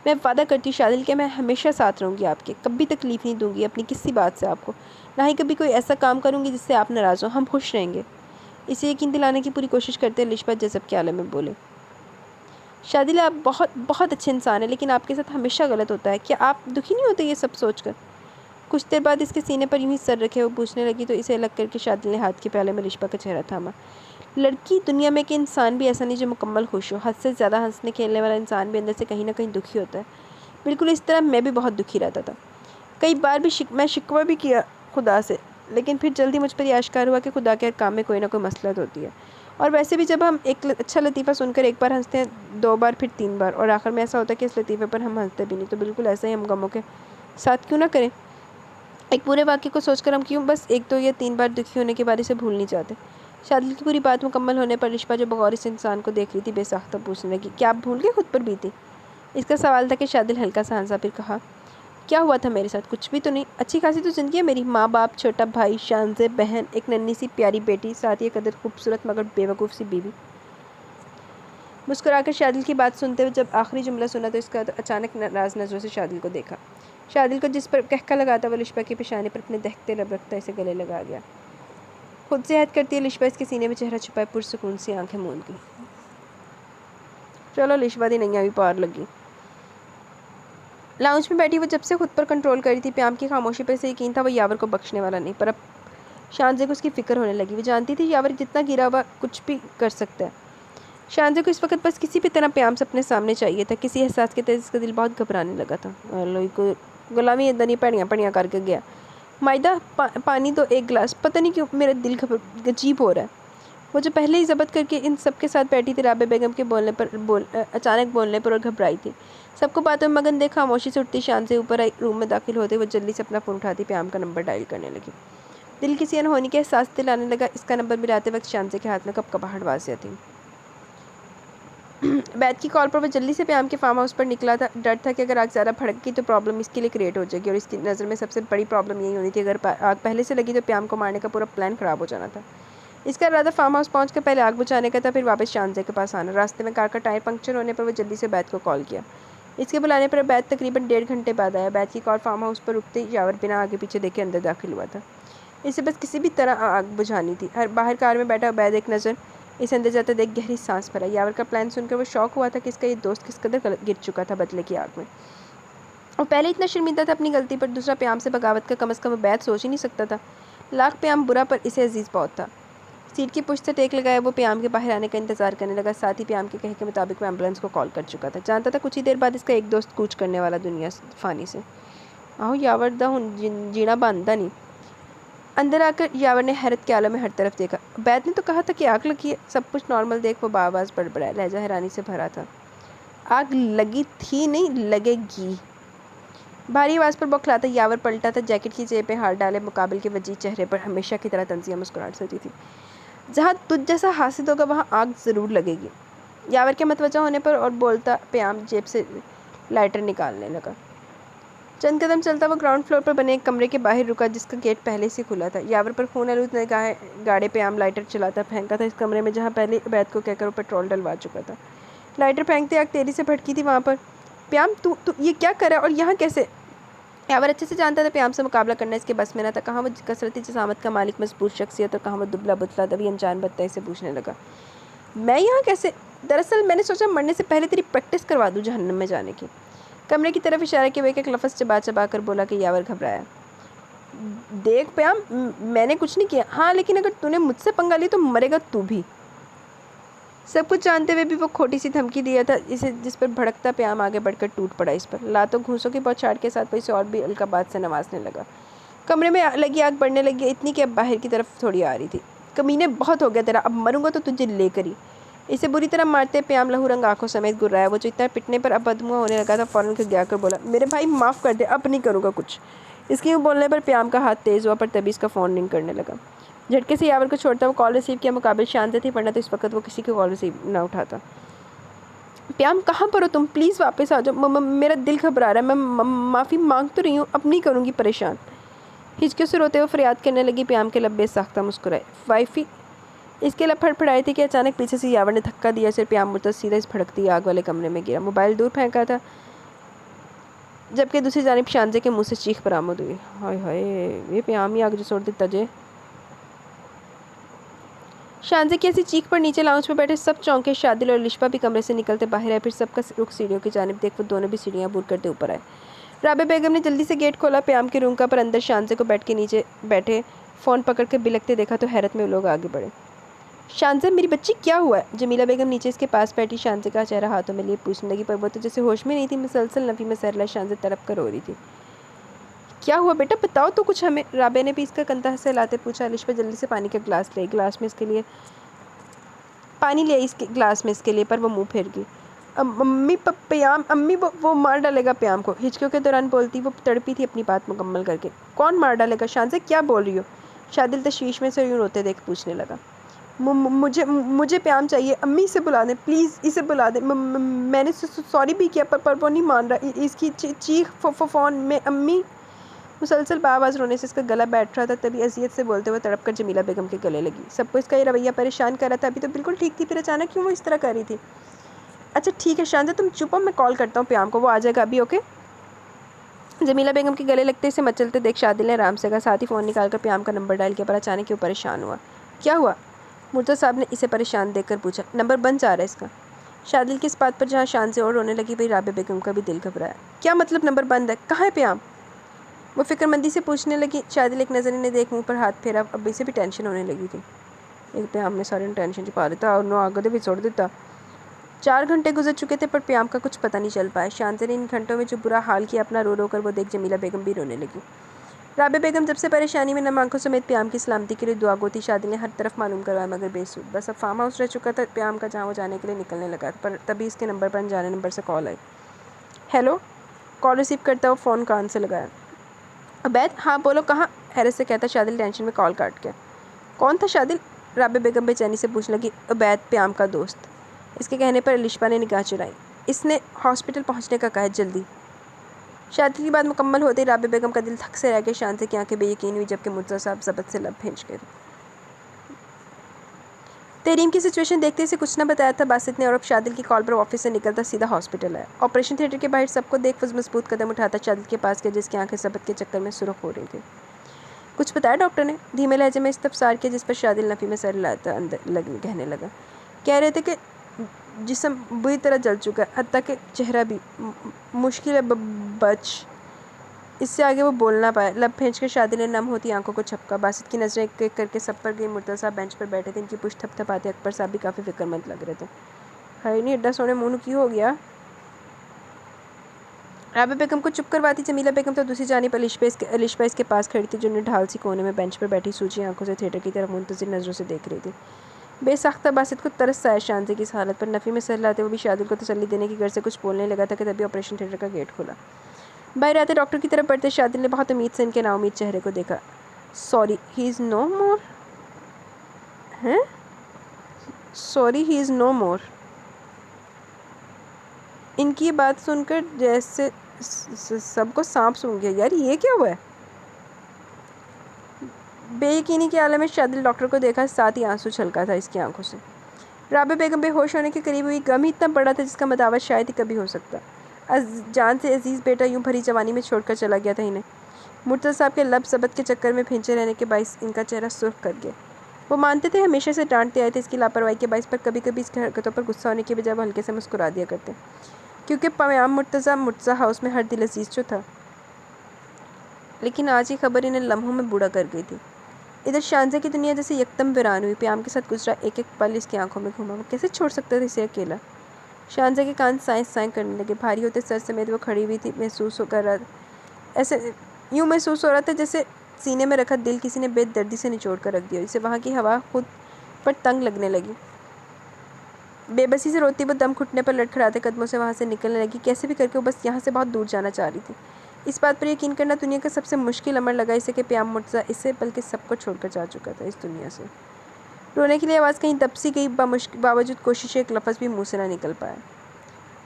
मैं वादा करती हूँ शादिल के, मैं हमेशा साथ रहूँगी आपके, कभी तकलीफ़ नहीं दूँगी अपनी किसी बात से आपको, ना ही कभी कोई ऐसा काम करूँगी जिससे आप नाराज़ हो। हम खुश रहेंगे। इसे यकीन दिलाने की पूरी कोशिश करते अलिशा जज़ब के आलम में बोले, शादिल, आप बहुत बहुत अच्छे इंसान हैं, लेकिन आपके साथ हमेशा गलत होता है। क्या आप दुखी नहीं होते ये सब सोचकर? कुछ देर बाद इसके सीने पर यूं ही सर रखे वो पूछने लगी तो इसे अलग करके शादिल ने हाथ के प्याले में लिशबा का चेहरा थामा। लड़की दुनिया में कि इंसान भी ऐसा नहीं जो मुकम्मल खुश हो। हद से ज़्यादा हंसने खेलने वाला इंसान भी अंदर से कहीं ना कहीं दुखी होता है। बिल्कुल इस तरह मैं भी बहुत दुखी रहता था। कई बार भी मैं शिकवा भी किया खुदा से, लेकिन फिर जल्दी मुझ पर यह आश्कार हुआ कि खुदा के हर काम में कोई ना कोई मसलहत होती है। और वैसे भी जब हम एक अच्छा लतीफ़ा सुनकर एक बार हंसते हैं, 2 बार, फिर 3 बार, और आखिर में ऐसा होता है कि इस लतीफ़े पर हम हंसते भी नहीं, तो बिल्कुल ऐसा ही हम गमों के साथ क्यों ना करें। एक पूरे वाक़े को सोचकर हम क्यों बस 1, 2 या 3 बार दुखी होने के बारे से भूल नहीं जाते। शादिल की पूरी बात मुकम्मल होने पर रिश्पा जो बगौर इस इंसान को देख रही थी बेसाख्ता पूछने लगी, क्या आप भूल गए खुद पर बीती? इसका सवाल था कि शादिल हल्का सा हंसा, फिर कहा, क्या हुआ था मेरे साथ? कुछ भी तो नहीं। अच्छी खासी तो ज़िंदगी है मेरी। माँ बाप, छोटा भाई, शानज़े बहन, एक नन्ही सी प्यारी बेटी, साथ ही कदर खूबसूरत मगर बेवकूफ़ सी बीवी। मुस्कुराकर शादिल की बात सुनते हुए जब आखिरी जुमला सुना तो इसका अचानक नाराज़ नज़रों से शादिल को देखा। शादिल को जिस पर कहका लगाता वो लिशबा की पेशानी पर अपने दहकते लब रखता इसे गले लगा गया। खुद से हद करती है लिशबा इसके सीने में चेहरा छुपाए पुरसुकून सी आंखें मूंद गई। चलो लिशबा दी नैया भी पार लगी। लाउंज में बैठी वो जब से खुद पर कंट्रोल करी थी, प्याम की खामोशी पर से यकीन था वो यावर को बख्शने वाला नहीं, पर अब शानजे को उसकी फिक्र होने लगी। वो जानती थी यावर जितना गिरा हुआ कुछ भी कर सकता है। शानजे को इस वक्त बस किसी भी तरह प्याम से अपने सामने चाहिए था। किसी एहसास के तहत इसका दिल बहुत घबराने लगा था। लोई को गुलामी इतना नहीं पड़ियाँ पड़ियाँ करके गया। मायदा पानी दो 1 गिलास। पता नहीं क्यों मेरा दिल अजीब हो रहा है। वो जो पहले ही ज़ब्त करके इन सब के साथ बैठी थी राबे बेगम के अचानक बोलने पर और घबराई थी। सबको बातों में मगन देखा खामोशी से उठती शान से ऊपर आई। रूम में दाखिल होते वो जल्दी से अपना फ़ोन उठाती प्याम का नंबर डायल करने लगी। दिल किसी अनहोनी के एहसास दिलाने लगा। इसका नंबर मिलाते वक्त शानजे के हाथ में कपकपाहट वाज़िया थी। बैद की कॉल पर वो जल्दी से प्याम के फार्म हाउस पर निकला था। डर था कि अगर आग ज़्यादा भड़क गई तो प्रॉब्लम इसके लिए क्रिएट हो जाएगी, और इसकी नज़र में सबसे बड़ी प्रॉब्लम यही होनी थी अगर आग पहले से लगी तो प्याम को मारने का पूरा प्लान ख़राब हो जाना था। इसका इरादा फार्म हाउस पहुंचकर पहले आग बुझाने का था, फिर वापस शानजे के पास आना। रास्ते में कार का टायर पंक्चर होने पर वो जल्दी से बैद को कॉल किया। इसके बुलाने पर बैद तकरीबन 1.5 घंटे बाद आया। बैद की कॉल फार्म हाउस पर रुकते ही यावर बिना आगे पीछे देखे अंदर दाखिल हुआ था। इसे बस किसी भी तरह आग बुझानी थी। बाहर कार में बैठा बैद एक नज़र इसे अंदर जाते देख गहरी सांस भरा। यावर का प्लान सुनकर वो शौक हुआ था कि इसका ये दोस्त किस कदर गिर चुका था बदले की आग में। और पहले इतना शर्मिंदा था अपनी गलती पर, दूसरा प्याम से बगावत का कम अज़ कम बैद सोच ही नहीं सकता था। लाख प्याम बुरा पर इसे अजीज़ बहुत था। सीट की पुश्त से टेक लगाया वो प्याम के बाहर आने का इंतजार करने लगा। साथ ही प्याम के कहे के मुताबिक वो एम्बुलेंस को कॉल कर चुका था। जानता था कुछ ही देर बाद इसका एक दोस्त कूच करने वाला दुनिया फ़ानी से। आहो यावर दा हुन जीना बांधता नहीं। अंदर आकर यावर ने हैरत के आलम में हर तरफ देखा। बैद ने तो कहा था कि आग लगी है। सब कुछ नॉर्मल देख वो बावाज़ बड़बड़ाया। लहजा हैरानी से भरा था। आग लगी थी नहीं, लगेगी। भारी आवाज़ पर बौखलाता यावर पलटा था। जैकेट की जेब में हाथ डाले मुकाबिल के वजी चेहरे पर हमेशा की तरह तंजिया मुस्कुराहट सजी थी। जहाँ तुझ जैसा हासिल होगा वहाँ आग ज़रूर लगेगी। यावर के मतवजा होने पर और बोलता प्याम जेब से लाइटर निकालने लगा। चंद कदम चलता वो ग्राउंड फ्लोर पर बने एक कमरे के बाहर रुका जिसका गेट पहले से खुला था। यावर पर खून आलूद निगाहें गाड़े प्याम लाइटर चलाता फेंका था इस कमरे में जहाँ पहले बैद को कहकर वो पेट्रोल डलवा चुका था। लाइटर फेंकते आग तेजी से भड़की थी वहाँ पर। प्याम तू ये क्या करा और यहाँ कैसे? यावर अच्छे से जानता था प्याम से मुकाबला करना इसके बस में ना था। कहाँ वो कसरती जसामत का मालिक मजबूत शख्सियत और कहाँ वो दुबला बुतला तभी अनजान बत्ता से पूछने लगा, मैं यहाँ कैसे? दरअसल मैंने सोचा मरने से पहले तेरी प्रैक्टिस करवा दूँ जहन्नम में जाने की। कमरे की तरफ इशारा किए एक लफ्ज़ चबा चबा कर बोला कि यावर घबराया। देख प्याम, मैंने कुछ नहीं किया। हाँ लेकिन अगर तूने मुझसे पंगा ली तो मरेगा तू भी। सब कुछ जानते हुए भी वो खोटी सी धमकी दिया था इसे, जिस पर भड़कता प्याम आगे बढ़कर टूट पड़ा इस पर। लातों घूंसों की बौछार के साथ वो इसे और भी अलकाबाद से नवाजने लगा। कमरे में लगी आग बढ़ने लगी, इतनी कि अब बाहर की तरफ थोड़ी आ रही थी। कमीने बहुत हो गया तेरा, अब मरूंगा तो तुझे लेकर ही। इसे बुरी तरह मारते प्याम लहू रंग आंखों समेत गुर्राया। वो जो इतना पिटने पर अब बदमुआ होने लगा था फ़ौरन कर गया कर बोला, मेरे भाई माफ़ कर दे, अब नहीं करूँगा कुछ। इसके यूँ बोलने पर प्याम का हाथ तेज़ हुआ पर तभी इसका फ़ोन रिंग करने लगा। झटके से यावर को छोड़ता वो कॉल रिसीव किया। मुकाबिल शांत थी वरना तो इस वक्त वो किसी की कॉल रिसीव ना उठाता। प्याम कहाँ पर हो तुम? प्लीज़ वापस आ जाओ। मेरा दिल घबरा रहा है। मैं माफ़ी मांग तो रही हूँ, अब नहीं करूँगी परेशान। हिचकियों से रोते हुए फरियाद करने लगी। प्याम के लब बेसाख्ता मुस्कुराए। वाइफी इसके लब फड़फड़ाई थी कि अचानक पीछे से यावर ने धक्का दिया। सिर प्याम मुड़ता सीधा इस भड़कती आग वाले कमरे में गिरा। मोबाइल दूर फेंका था जबकि दूसरी जानिब शानजे के मुंह से चीख बरामद हुई। हाय हाय, ये प्याम ही आग जो छोड़ देता जे। शानजे की ऐसी चीख पर नीचे लाउंज में बैठे सब चौंके। शादिल और लिशबा भी कमरे से निकलते बाहर आए। फिर सबका रुख सीढ़ियों की जानिब देख वो दोनों भी सीढ़ियाँ बूर करते ऊपर आए। राबे बेगम ने जल्दी से गेट खोला। प्याम के रूम का पर अंदर शांजे को बेड के नीचे बैठे फ़ोन पकड़ के बिलखते देखा तो हैरत में वो लोग आगे बढ़े। शांजे, मेरी बच्ची, क्या हुआ है? जमीला बेगम नीचे इसके पास बैठी शांजे का चेहरा हाथों में लिए पूछने लगी, पर वो तो जैसे होश में नहीं थी। मुसलसल नफ़ी में सरला शांजे तड़प कर रो रही थी। क्या हुआ बेटा, बताओ तो कुछ हमें। राबे ने भी इसका कंधा सहलाते पूछा। अलिशा जल्दी से पानी का गिलास ले, गिलास में इसके लिए पानी ले इसके गिलास में इसके लिए, पर वो मुंह फेर गई। अम्मी प्याम, अम्मी वो मार डालेगा प्याम को। हिचकियों के दौरान बोलती वो तड़पी थी अपनी बात मुकम्मल करके। कौन मार डालेगा? शांजे, क्या बोल रही हो? शादिल तशवीश में से यूँ रोते देख पूछने लगा। मुझे प्याम चाहिए। अम्मी इसे बुला दें प्लीज़, इसे बुला दें। मैंने सॉरी भी किया पर वो नहीं मान रहा। इसकी चीख फ़ोन में अम्मी। मुसलसल बाआवाज़ रोने से इसका गला बैठ रहा था, तभी अजियत से बोलते हुए तड़प कर जमीला बेगम के गले लगी। सबको इसका ये रवैया परेशान कर रहा था। अभी तो बिल्कुल ठीक थी, फिर अचानक क्यों वो इस तरह कर रही थी? अच्छा ठीक है शांजा, तुम चुप हो, मैं कॉल करता हूँ प्याम को, वो आ जाएगा अभी। ओके। जमीला बेगम के गले लगते इसे मचलते देख शादिल ने आराम से कहा। साथ ही फ़ोन निकालकर प्याम का नंबर डायल किया, पर अचानक क्यों परेशान हुआ? क्या हुआ? मुर्तज़ा साहब ने इसे परेशान देखकर पूछा। नंबर बंद जा रहा है इसका। शादिल की इस बात पर जहाँ शान से और रोने लगी, वही राबे बेगम का भी दिल घबराया। क्या मतलब नंबर बंद है? कहाँ है प्याम? वो फिक्रमंदी से पूछने लगी। शादिल एक नज़र इन्हें देख मुँह पर हाथ फेरा। अब इसे भी टेंशन होने लगी थी। एक प्याम ने सारे टेंशन छुपा देता और नो आगे भी छोड़ देता। 4 घंटे गुजर चुके थे पर प्याम का कुछ पता नहीं चल पाया। शांति ने इन घंटों में जो बुरा हाल किया अपना रो रो कर, वो देख जमीला बेगम भी रोने लगी। राबे बेगम जब से परेशानी में नम आंखों समेत प्याम की सलामती के लिए दुआ गोती। शादिल ने हर तरफ मालूम करवाया मगर बेसूद। बस अब फार्म हाउस रह चुका था प्याम का, जहाँ वो जाने के लिए निकलने लगा, पर तभी इसके नंबर पर अनजाने नंबर से कॉल आई। हेलो। कॉल रिसीव करता हुआ फ़ोन कान से लगाया। अबैद, हाँ बोलो, कहाँ? हैरत से कहता शादिल टेंशन में कॉल काट के। कौन था शादिल? राबे बेगम बेचैनी से पूछने लगी। अबैद, प्याम का दोस्त। इसके कहने पर अलिशा ने निगाह चुराई। इसने हॉस्पिटल पहुंचने का कहा है, जल्दी। शादी की बात मुकम्मल होते ही राबे बेगम का दिल थक से रह गया। शांति की आंखें बेयकीन हुई जबकि मुर्तज़ा साहब ज़बत से लब भेंच गए। तहरीम की सिचुएशन देखते इसे कुछ न बताया था बासित ने, और अब शादिल की कॉल पर ऑफिस से निकलता सीधा हॉस्पिटल आया। ऑपरेशन थिएटर के बाहर सबको देख मजबूत कदम उठाता शादिल के पास गया, जिसकी आंखें ज़बत के चक्कर में सुर्ख हो रही थी। कुछ बताया डॉक्टर ने? धीमे लहजे में इस्तफसार किया, जिस पर शादिल नफ़ी में सर लाता अंदर कहने लगा। कह रहे थे कि जिस्म बुरी तरह जल चुका है, हत्ता कि चेहरा भी। मुश्किल है बच। इससे आगे वो बोल ना पाया। लब भेज कर शादी ने नम होती आंखों को छपका। बासित की नज़रें एक एक करके सब पर गई। मुर्तज़ा साहब बेंच पर बैठे थे, इनकी पुश्त थपथपाते। अकबर साहब भी काफ़ी फिक्रमंद लग रहे थे। हाय नहीं, अड्डा सोने मुँह की हो गया। राबे बेगम को चुप करवाती जमीला बेगम तो दूसरी जानिब अलिशा इसके पास खड़ी थी, जो ढाल सी कोने में बेंच पर बैठी सूजी आंखों से थिएटर की तरफ मुंतज़िर नज़रों से देख रही थी। बेसाख्ता बासित को तरस आया शांति की इस हालत पर। नफ़ी में सर लाते वो भी शादिल को तसल्ली देने की घर से कुछ बोलने लगा था कि तभी ऑपरेशन थिएटर का गेट खुला। बाहर आते डॉक्टर की तरफ बढ़ते शादिल ने बहुत उम्मीद से इनके नाउमीद चेहरे को देखा। सॉरी ही इज़ नो मोर। हैं? सॉरी ही इज़ नो मोर। इनकी ये बात सुनकर जैसे सबको सांप सूंघ गया। यार ये क्या हुआ है? बेयकीनी के आलम में शादिल डॉक्टर को देखा, साथ ही आंसू छलका था इसकी आंखों से। राबे बेगम बेहोश होने के करीब हुई। गम ही इतना बड़ा था जिसका मदावत शायद ही कभी हो सकता। जान से अजीज़ बेटा यूं भरी जवानी में छोड़कर चला गया था इन्हें। मुर्तज़ा साहब के लब सबत के चक्कर में भिंचे रहने के बाइस इनका चेहरा सुर्ख कर गया। वो मानते थे, हमेशा से डांटते आए थे इसकी लापरवाही के बाइस, पर कभी कभी इसकी हरकतों पर गुस्सा होने के बजाय वो हल्के से मुस्कुरा दिया करते, क्योंकि प्याम मुर्तज़ा हाउस में हर दिल अजीज़ जो था। लेकिन आज ही खबर इन्हें लम्हों में बूढ़ा कर गई थी। इधर शांजा की दुनिया जैसे यकदम वीरान हुई। प्याम के साथ गुजरा एक एक पल इसकी आंखों में घूमा। वो कैसे छोड़ सकता था इसे अकेला? शांजा के कान साएं करने लगे। भारी होते सर समेत वो खड़ी हुई थी। महसूस कर रहा ऐसे यूँ महसूस हो रहा था जैसे सीने में रखा दिल किसी ने बेदर्दी से निचोड़ कर रख दिया। इसे वहाँ की हवा खुद पर तंग लगने लगी। बेबसी से रोती वो दम घुटने पर लड़खड़ाते कदमों से वहाँ से निकलने लगी। कैसे भी करके वो बस यहाँ से बहुत दूर जाना चाह रही थी। इस बात पर यकीन करना दुनिया का सबसे मुश्किल अमर लगा इसे कि प्याम मुर्तज़ा इससे बल्कि सबको छोड़कर जा चुका था इस दुनिया से। रोने के लिए आवाज़ कहीं दब सी गई, बावजूद कोशिश एक लफ्ज़ भी मुँह से ना निकल पाया।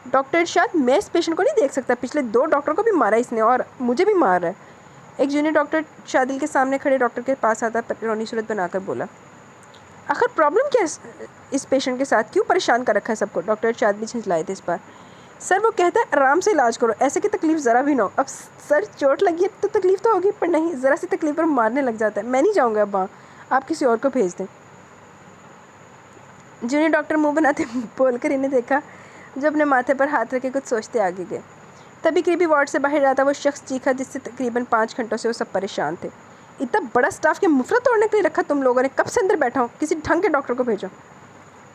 डॉक्टर इरशाद, मैं इस पेशेंट को नहीं देख सकता। पिछले 2 डॉक्टर को भी मारा इसने और मुझे भी मार रहा है। एक जूनियर डॉक्टर शादिल के सामने खड़े डॉक्टर के पास आता रोनी सूरत बनाकर बोला। आखिर प्रॉब्लम क्या है इस पेशेंट के साथ? क्यों परेशान कर रखा है सबको? डॉक्टर इरशाद भी झंझलाए थे इस बार। सर वो कहता है आराम से इलाज करो, ऐसे की तकलीफ़ ज़रा भी ना हो। अब सर चोट लगी है तो तकलीफ़ तो होगी, पर नहीं, ज़रा सी तकलीफ़ पर मारने लग जाता है। मैं नहीं जाऊँगा अब वहाँ, आप किसी और को भेज दें। जूनियर डॉक्टर मुँह बनाते बोलकर इन्हें देखा, जो अपने माथे पर हाथ रखे कुछ सोचते आगे गए। तभी करीबी वार्ड से बाहर आता वो शख्स चीखा जिससे तकरीबन 5 घंटों से वो सब परेशान थे। इतना बड़ा स्टाफ के मुफरत तोड़ने के लिए रखा तुम लोगों ने, कब से अंदर बैठा हूँ, किसी ढंग के डॉक्टर को भेजो।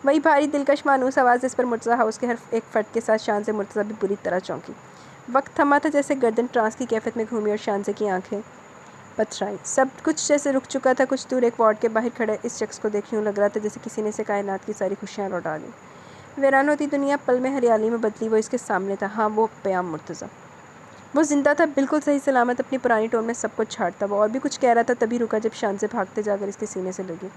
वही भारी दिलकश मानूस आवाज़ इस पर मुर्तज़ा हाउस के हर एक फ़र्द के साथ शानज़े मुर्तज़ा भी बुरी तरह चौंकी। वक्त थमा था जैसे गर्दन ट्रांस की कैफियत में घूमी और शानज़े की आंखें पथराई। सब कुछ जैसे रुक चुका था। कुछ दूर एक वार्ड के बाहर खड़े इस शख्स को देख यूँ लग रहा था जैसे किसी ने से कायनात की सारी खुशियाँ लौटा दी। वीरान होती दुनिया पल में हरियाली में बदली, वो इसके सामने था। हाँ, वो प्याम मुर्तज़ा। वो जिंदा था, बिल्कुल सही सलामत, अपनी पुरानी टोन में सब कुछ छाड़ता। वो और भी कुछ कह रहा था, तभी रुका जब शान से भागते जाकर इसके सीने से लगी।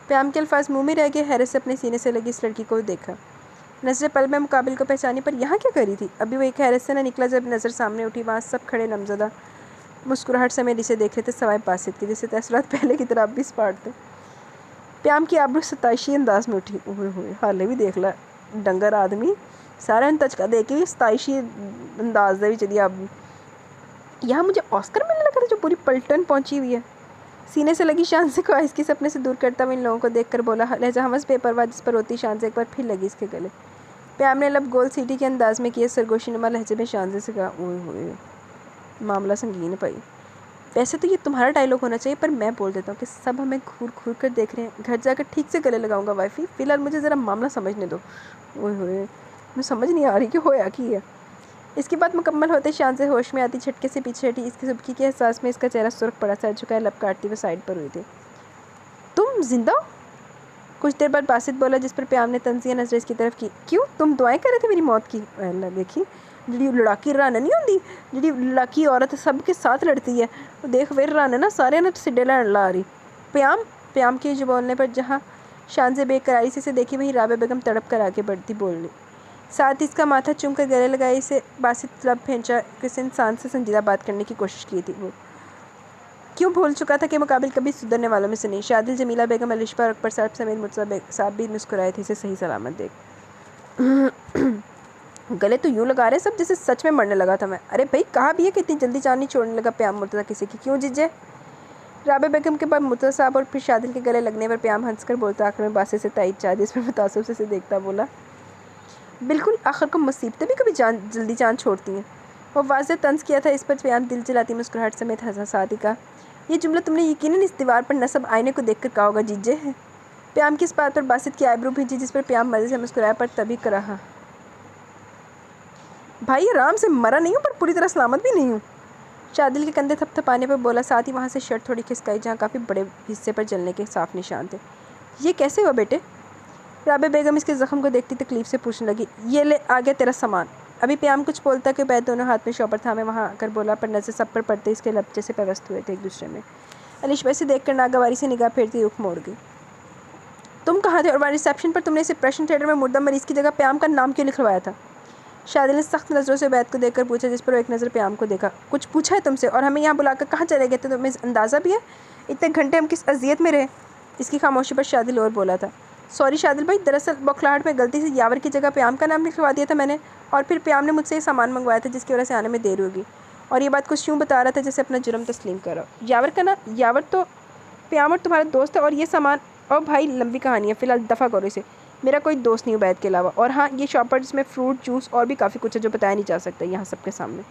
प्याम के अल्फाज मुंह में रह गए। हैरत से अपने सीने से लगी इस लड़की को देखा। नजरें पल में मुकाबिल को पहचानी, पर यहाँ क्या करी थी? अभी वो एक हैरत से न निकला जब नज़र सामने उठी। वहाँ सब खड़े नमज़दा मुस्कुराहट समेत इसे देख रहे थे, सवाए बासित के, जैसे तसरात पहले की तरह अब भी स्पाट थे। प्याम की आबरू सताइशी अंदाज में उठी। हुए हाले भी देख ला डंगर आदमी, सारा तचका दे के भी सताइशी अंदाज दे चलिए। अब यहाँ मुझे ऑस्कर मिलने लगा था जो पूरी पलटन पहुंची हुई है। सीने से लगी शानज़े को आइस के सपने से दूर करता हुआ इन लोगों को देखकर बोला, लहजा हमस बेपरवाह जिस पर होती शानज़े एक बार फिर लगी इसके गले। प्याम ने लब गोल सीटी के अंदाज में किए, सरगोशी नुमा लहजे में शानज़े से कहा, ओए मामला संगीन है भाई। वैसे तो ये तुम्हारा डायलॉग होना चाहिए, पर मैं बोल देता हूँ कि सब हमें घूर घूर कर देख रहे हैं। घर जाकर ठीक से गले लगाऊंगा वाइफी, फ़िलहाल मुझे ज़रा मामला समझने दो। ओए मैं समझ नहीं आ रही कि होया की है। इसकी बात मुकम्मल होते शान से होश में आती, झटके से पीछे हटी। इसकी सुबकी के एहसास में इसका चेहरा सुर्ख पड़ा, सर झुकाए, लब काटती हुए साइड पर हुई थी। तुम जिंदा हो? कुछ देर बाद बासित बोला, जिस पर प्याम ने तंजिया नजर इसकी तरफ की। क्यों, तुम दुआएं कर रहे थे मेरी मौत की? देखी जी लड़ाकी रान नहीं होंगी, जी लड़ाकी औरत सबके साथ लड़ती है। वो देख वे रान ना सारे ने सिड्डे ला रही। प्याम के जो बोलने पर जहाँ शान से बेकरारी से देखी, वहीं राबे बेगम तड़प कर आगे बढ़ती बोलने, साथ ही इसका माथा चूम कर गले लगाई। इसे बासित लब फेंचा, किसी इंसान से संजीदा बात करने की कोशिश की थी। वो क्यों भूल चुका था कि मुकाबिल कभी सुधरने वालों में से नहीं। शादिल, जमीला बेगम, अलिशा और अकबर साहब समेत मुर्तज़ा साहब भी मुस्कुराए थे इसे सही सलामत देख। गले तो यूँ लगा रहे सब जैसे सच में मरने लगा था मैं। अरे भाई कहा भी है कि इतनी जल्दी जान नहीं छोड़ने लगा प्याम मुर्तज़ा किसी की, क्यों जीजे? राबे बेगम के बाद मुर्तज़ा साहब और फिर शादिल के गले लगने पर प्याम हंसकर बोलता, आखिर में बासे से ताइद चाह दी, इसमें मुतासब से देखता बोला, बिल्कुल, आखिर को मुसीबतें भी कभी जल्दी जान छोड़ती हैं। वो वाज़े तंज किया था। इस पर प्याम दिल जलाती मुस्कुराहट समेत हंसा। साथ ही कहा, ये जुमला तुमने यकीनन इस दीवार पर नस्ब आईने को देखकर कहा होगा जीजे है। प्याम की इस बात पर बासित की आईब्रो भींची, जिस पर प्याम मज़े से मुस्कुराया, पर तभी कहा, भाई आराम से मरा नहीं हूँ, पर पूरी तरह सलामत भी नहीं हूँ। शादिल के कंधे थपथपाने पर बोला, साथ ही वहाँ से शर्ट थोड़ी खिसकाई जहाँ काफ़ी बड़े हिस्से पर जलने के साफ निशान थे। ये कैसे हुआ बेटे? राबे बेगम इसके ज़ख्म को देखती तकलीफ से पूछने लगी। ये ले आ गया तेरा सामान। अभी प्याम कुछ बोलता कि बैद दोनों हाथ में शॉपर थामे वहाँ आकर बोला, पर नज़र सब पर पड़ते इसके लब जैसे पेवस्त हुए थे एक दूसरे में। अलिशा से देखकर नागवारी से निगाह फेरती रुख मोड़ गई। तुम कहाँ थे और वहाँ रिसेप्शन पर तुमने इसे ऑपरेशन थिएटर में मुर्दा मरीज़ की जगह प्याम का नाम क्यों लिखवाया था? शादिल ने सख्त नज़रों से बैद को देखकर पूछा, जिस पर वो एक नज़र प्याम को देखा। कुछ पूछा है तुमसे? और हमें यहाँ बुलाकर कहाँ चले गए थे? तुम्हें अंदाज़ा भी है इतने घंटे हम किस अजियत में रहे? इसकी खामोशी पर शादिल और बोला था, सॉरी शादिल भाई, दरअसल बौखलाहट में गलती से यावर की जगह प्याम का नाम लिखवा दिया था मैंने, और फिर प्याम ने मुझसे ये सामान मंगवाया था जिसकी वजह से आने में देर होगी। और ये बात कुछ यूँ बता रहा था जैसे अपना जुर्म तस्लीम कर रहा हो। यावर का ना, यावर तो प्याम और तुम्हारा दोस्त है, और ये सामान, और भाई लंबी कहानी है, फ़िलहाल दफ़ा करो इसे। मेरा कोई दोस्त नहीं उबैद के अलावा। और हाँ, ये शॉपर जिसमें फ्रूट जूस और भी काफ़ी कुछ है जो बताया नहीं जा सकता यहाँ सबके सामने।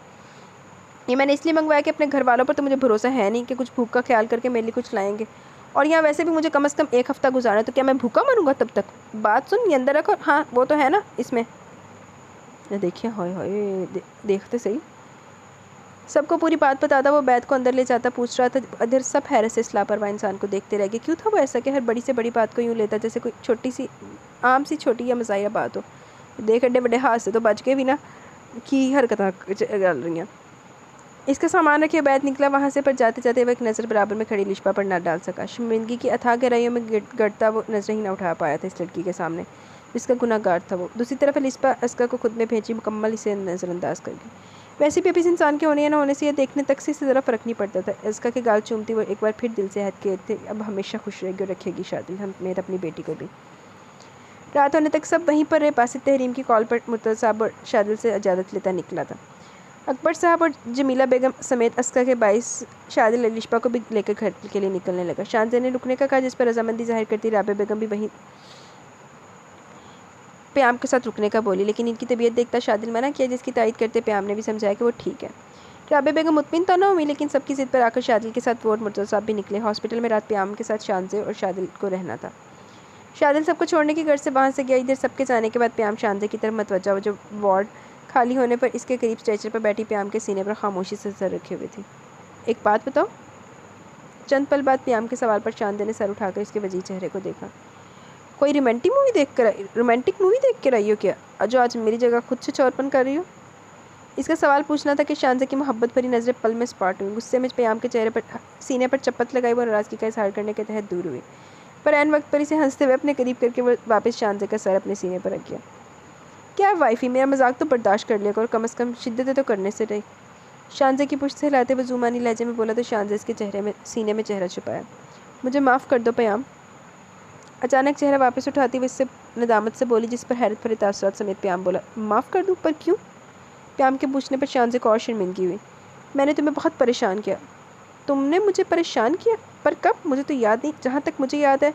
ये मैंने इसलिए मंगवाया कि अपने घर वालों पर तो मुझे भरोसा है नहीं कि कुछ भूख का ख्याल करके मेरे लिए कुछ लाएंगे, और यहाँ वैसे भी मुझे कम से कम 1 हफ़्ता गुजारना है, तो क्या मैं भूखा मरूंगा तब तक? बात सुन, ये अंदर रखो। हाँ वो तो है ना इसमें। देखिए हाय हाय, देखते सही। सबको पूरी बात बताता वो बैद को अंदर ले जाता, पूछ रहा था। अधर सब हैरत से इस लापरवाह इंसान को देखते रह गए। क्यों था वो ऐसा कि हर बड़ी से बड़ी बात को यूँ लेता जैसे कोई छोटी सी आम सी छोटी या मज़ाहिया बात हो। देख एडे बड़े हाथ से तो बच के भी ना की हरकत गल रही हैं। इसका सामान रखे बैद निकला वहाँ से, पर जाते जाते वह एक नज़र बराबर में खड़ी लिशपा पर ना डाल सका। शर्मिंदगी की अथाह गहराइयों में गड़ता वो नज़र ही ना उठा पाया था इस लड़की के सामने जिसका गुनाहगार था वो। दूसरी तरफ लिशपा अस्का को खुद में भेजी, मुकम्मल इसे नज़रअंदाज कर गई। वैसे भी अब इस इंसान के होने या ना होने से या देखने तक से ज़रा फ़र्क नहीं पड़ता था। अस्का के गाल चूमती वो एक बार फिर दिल से हद के थे, अब हमेशा खुश रहेगी और रखेगी शादिल हमें अपनी बेटी को भी। रात होने तक सब वहीं पर रहे। बासित तहरीम की कॉल पर मुर्तज़ा साहब और शादिल से इजाज़त लेता निकला था। अकबर साहब और जमीला बेगम समेत अस्का के 22 शादिल अलिशा को भी लेकर घर के लिए निकलने लगा। शानज़े ने रुकने का कहा, जिस पर रजामंदी जाहिर करती राबे बेगम भी वहीं प्याम के साथ रुकने का बोली, लेकिन इनकी तबीयत देखता शादिल मना किया, जिसकी तायद करते प्याम ने भी समझाया कि वो ठीक है। राबिया बेगम मुतमिन तो ना हुई, लेकिन सबकी जिद पर आकर शादिल के साथ वो और मुर्तज़ा साहब भी निकले। हॉस्पिटल में रात प्याम के साथ शानजे और शादिल को रहना था। शादिल सबको छोड़ने की घर से वहाँ से गया। इधर सबके जाने के बाद प्याम शानजे की तरफ मतवज्जा हो, जो वार्ड खाली होने पर इसके करीब स्ट्रेचर पर बैठी प्याम के सीने पर खामोशी से सर रखे हुए थी। एक बात बताओ। चंद पल बाद प्याम के सवाल पर शानजे ने सर उठाकर इसके वजीह चेहरे को देखा। कोई रोमांटिक मूवी देख कर आई हो क्या, जो आज मेरी जगह खुद से चौरपन कर रही हो? इसका सवाल पूछना था कि शानजे की मोहब्बत भरी नज़रें पल में स्पॉट हुई। गुस्से में प्याम के चेहरे पर सीने पर चपत लगाई वो नाराज़गी का इजहार करने के तहत दूर हुई, पर ऐन वक्त पर इसे हंसते हुए अपने करीब करके वो वापस शानजे का सर अपने सीने पर रख गया। क्या वाइफी, मेरा मजाक तो बर्दाश्त कर लिया करो, कम से कम शिद्दत तो करने से रही। शानजे की पुश्त से हिलाते हुए जुमानी लहजे में बोला तो शानजे इसके सीने में चेहरा छुपाया। मुझे माफ़ कर दो प्याम। अचानक चेहरा वापस उठाती हुए इससे नदामत से बोली, जिस पर हैरत भरे तासुरात समेत प्याम बोला, माफ़ कर दूँ, पर क्यों? प्याम के पूछने पर शानजे को और शर्मिंदगी हुई। मैंने तुम्हें बहुत परेशान किया। तुमने मुझे परेशान किया? पर कब? मुझे तो याद नहीं। जहाँ तक मुझे याद है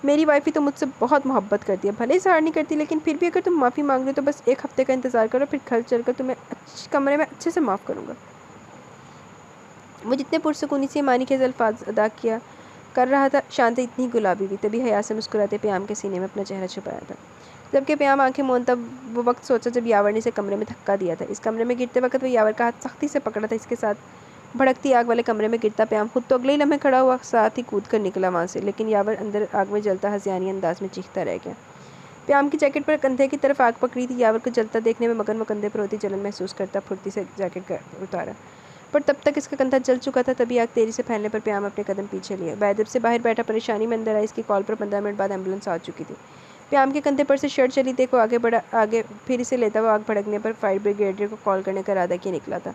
मेरी वाइफी तो मुझसे बहुत मोहब्बत करती है, भले इजहार नहीं करती, लेकिन फिर भी अगर तुम माफ़ी मांग रहे हो तो बस एक हफ्ते का इंतज़ार करो, फिर घर चलकर तुम्हें कमरे में अच्छे से माफ़ करूँगा। वो जितने पुरसुकूनी से मानी के अल्फाज अदा किया कर रहा था, शानजे इतनी गुलाबी भी। तभी हया से मुस्कुराते प्याम के सीने में अपना चेहरा छुपाया था। जबकि प्याम आंखें मूंदता वो वक्त सोचा जब यावर ने इसे कमरे में धक्का दिया था। इस कमरे में गिरते वक्त वो यावर का हाथ सख्ती से पकड़ा था। इसके साथ भड़कती आग वाले कमरे में गिरता प्याम खुद तो अगले ही लम्हे खड़ा हुआ, साथ ही कूद कर निकला वहाँ से, लेकिन यावर अंदर आग में जलता हज़ियानी अंदाज में चीखता रह गया। प्याम की जैकेट पर कंधे की तरफ आग पकड़ी थी। यावर को जलता देखने में मगन वो कंधे पर होती जलन महसूस करता फुर्ती से जैकेट उतारा, पर तब तक इसका कंधा जल चुका था। तभी आग तेजी से फैलने पर प्याम अपने कदम पीछे लिए। बैदब से बाहर बैठा परेशानी में अंदर आई। इसकी कॉल पर 15 मिनट बाद एम्बुलेंस आ चुकी थी। प्याम के कंधे पर से शर्ट चली देखो आगे बढ़ा, आगे फिर इसे लेता हुआ आग भड़कने पर फायर ब्रिगेडियर को कॉल करने का इरादा किए निकला था।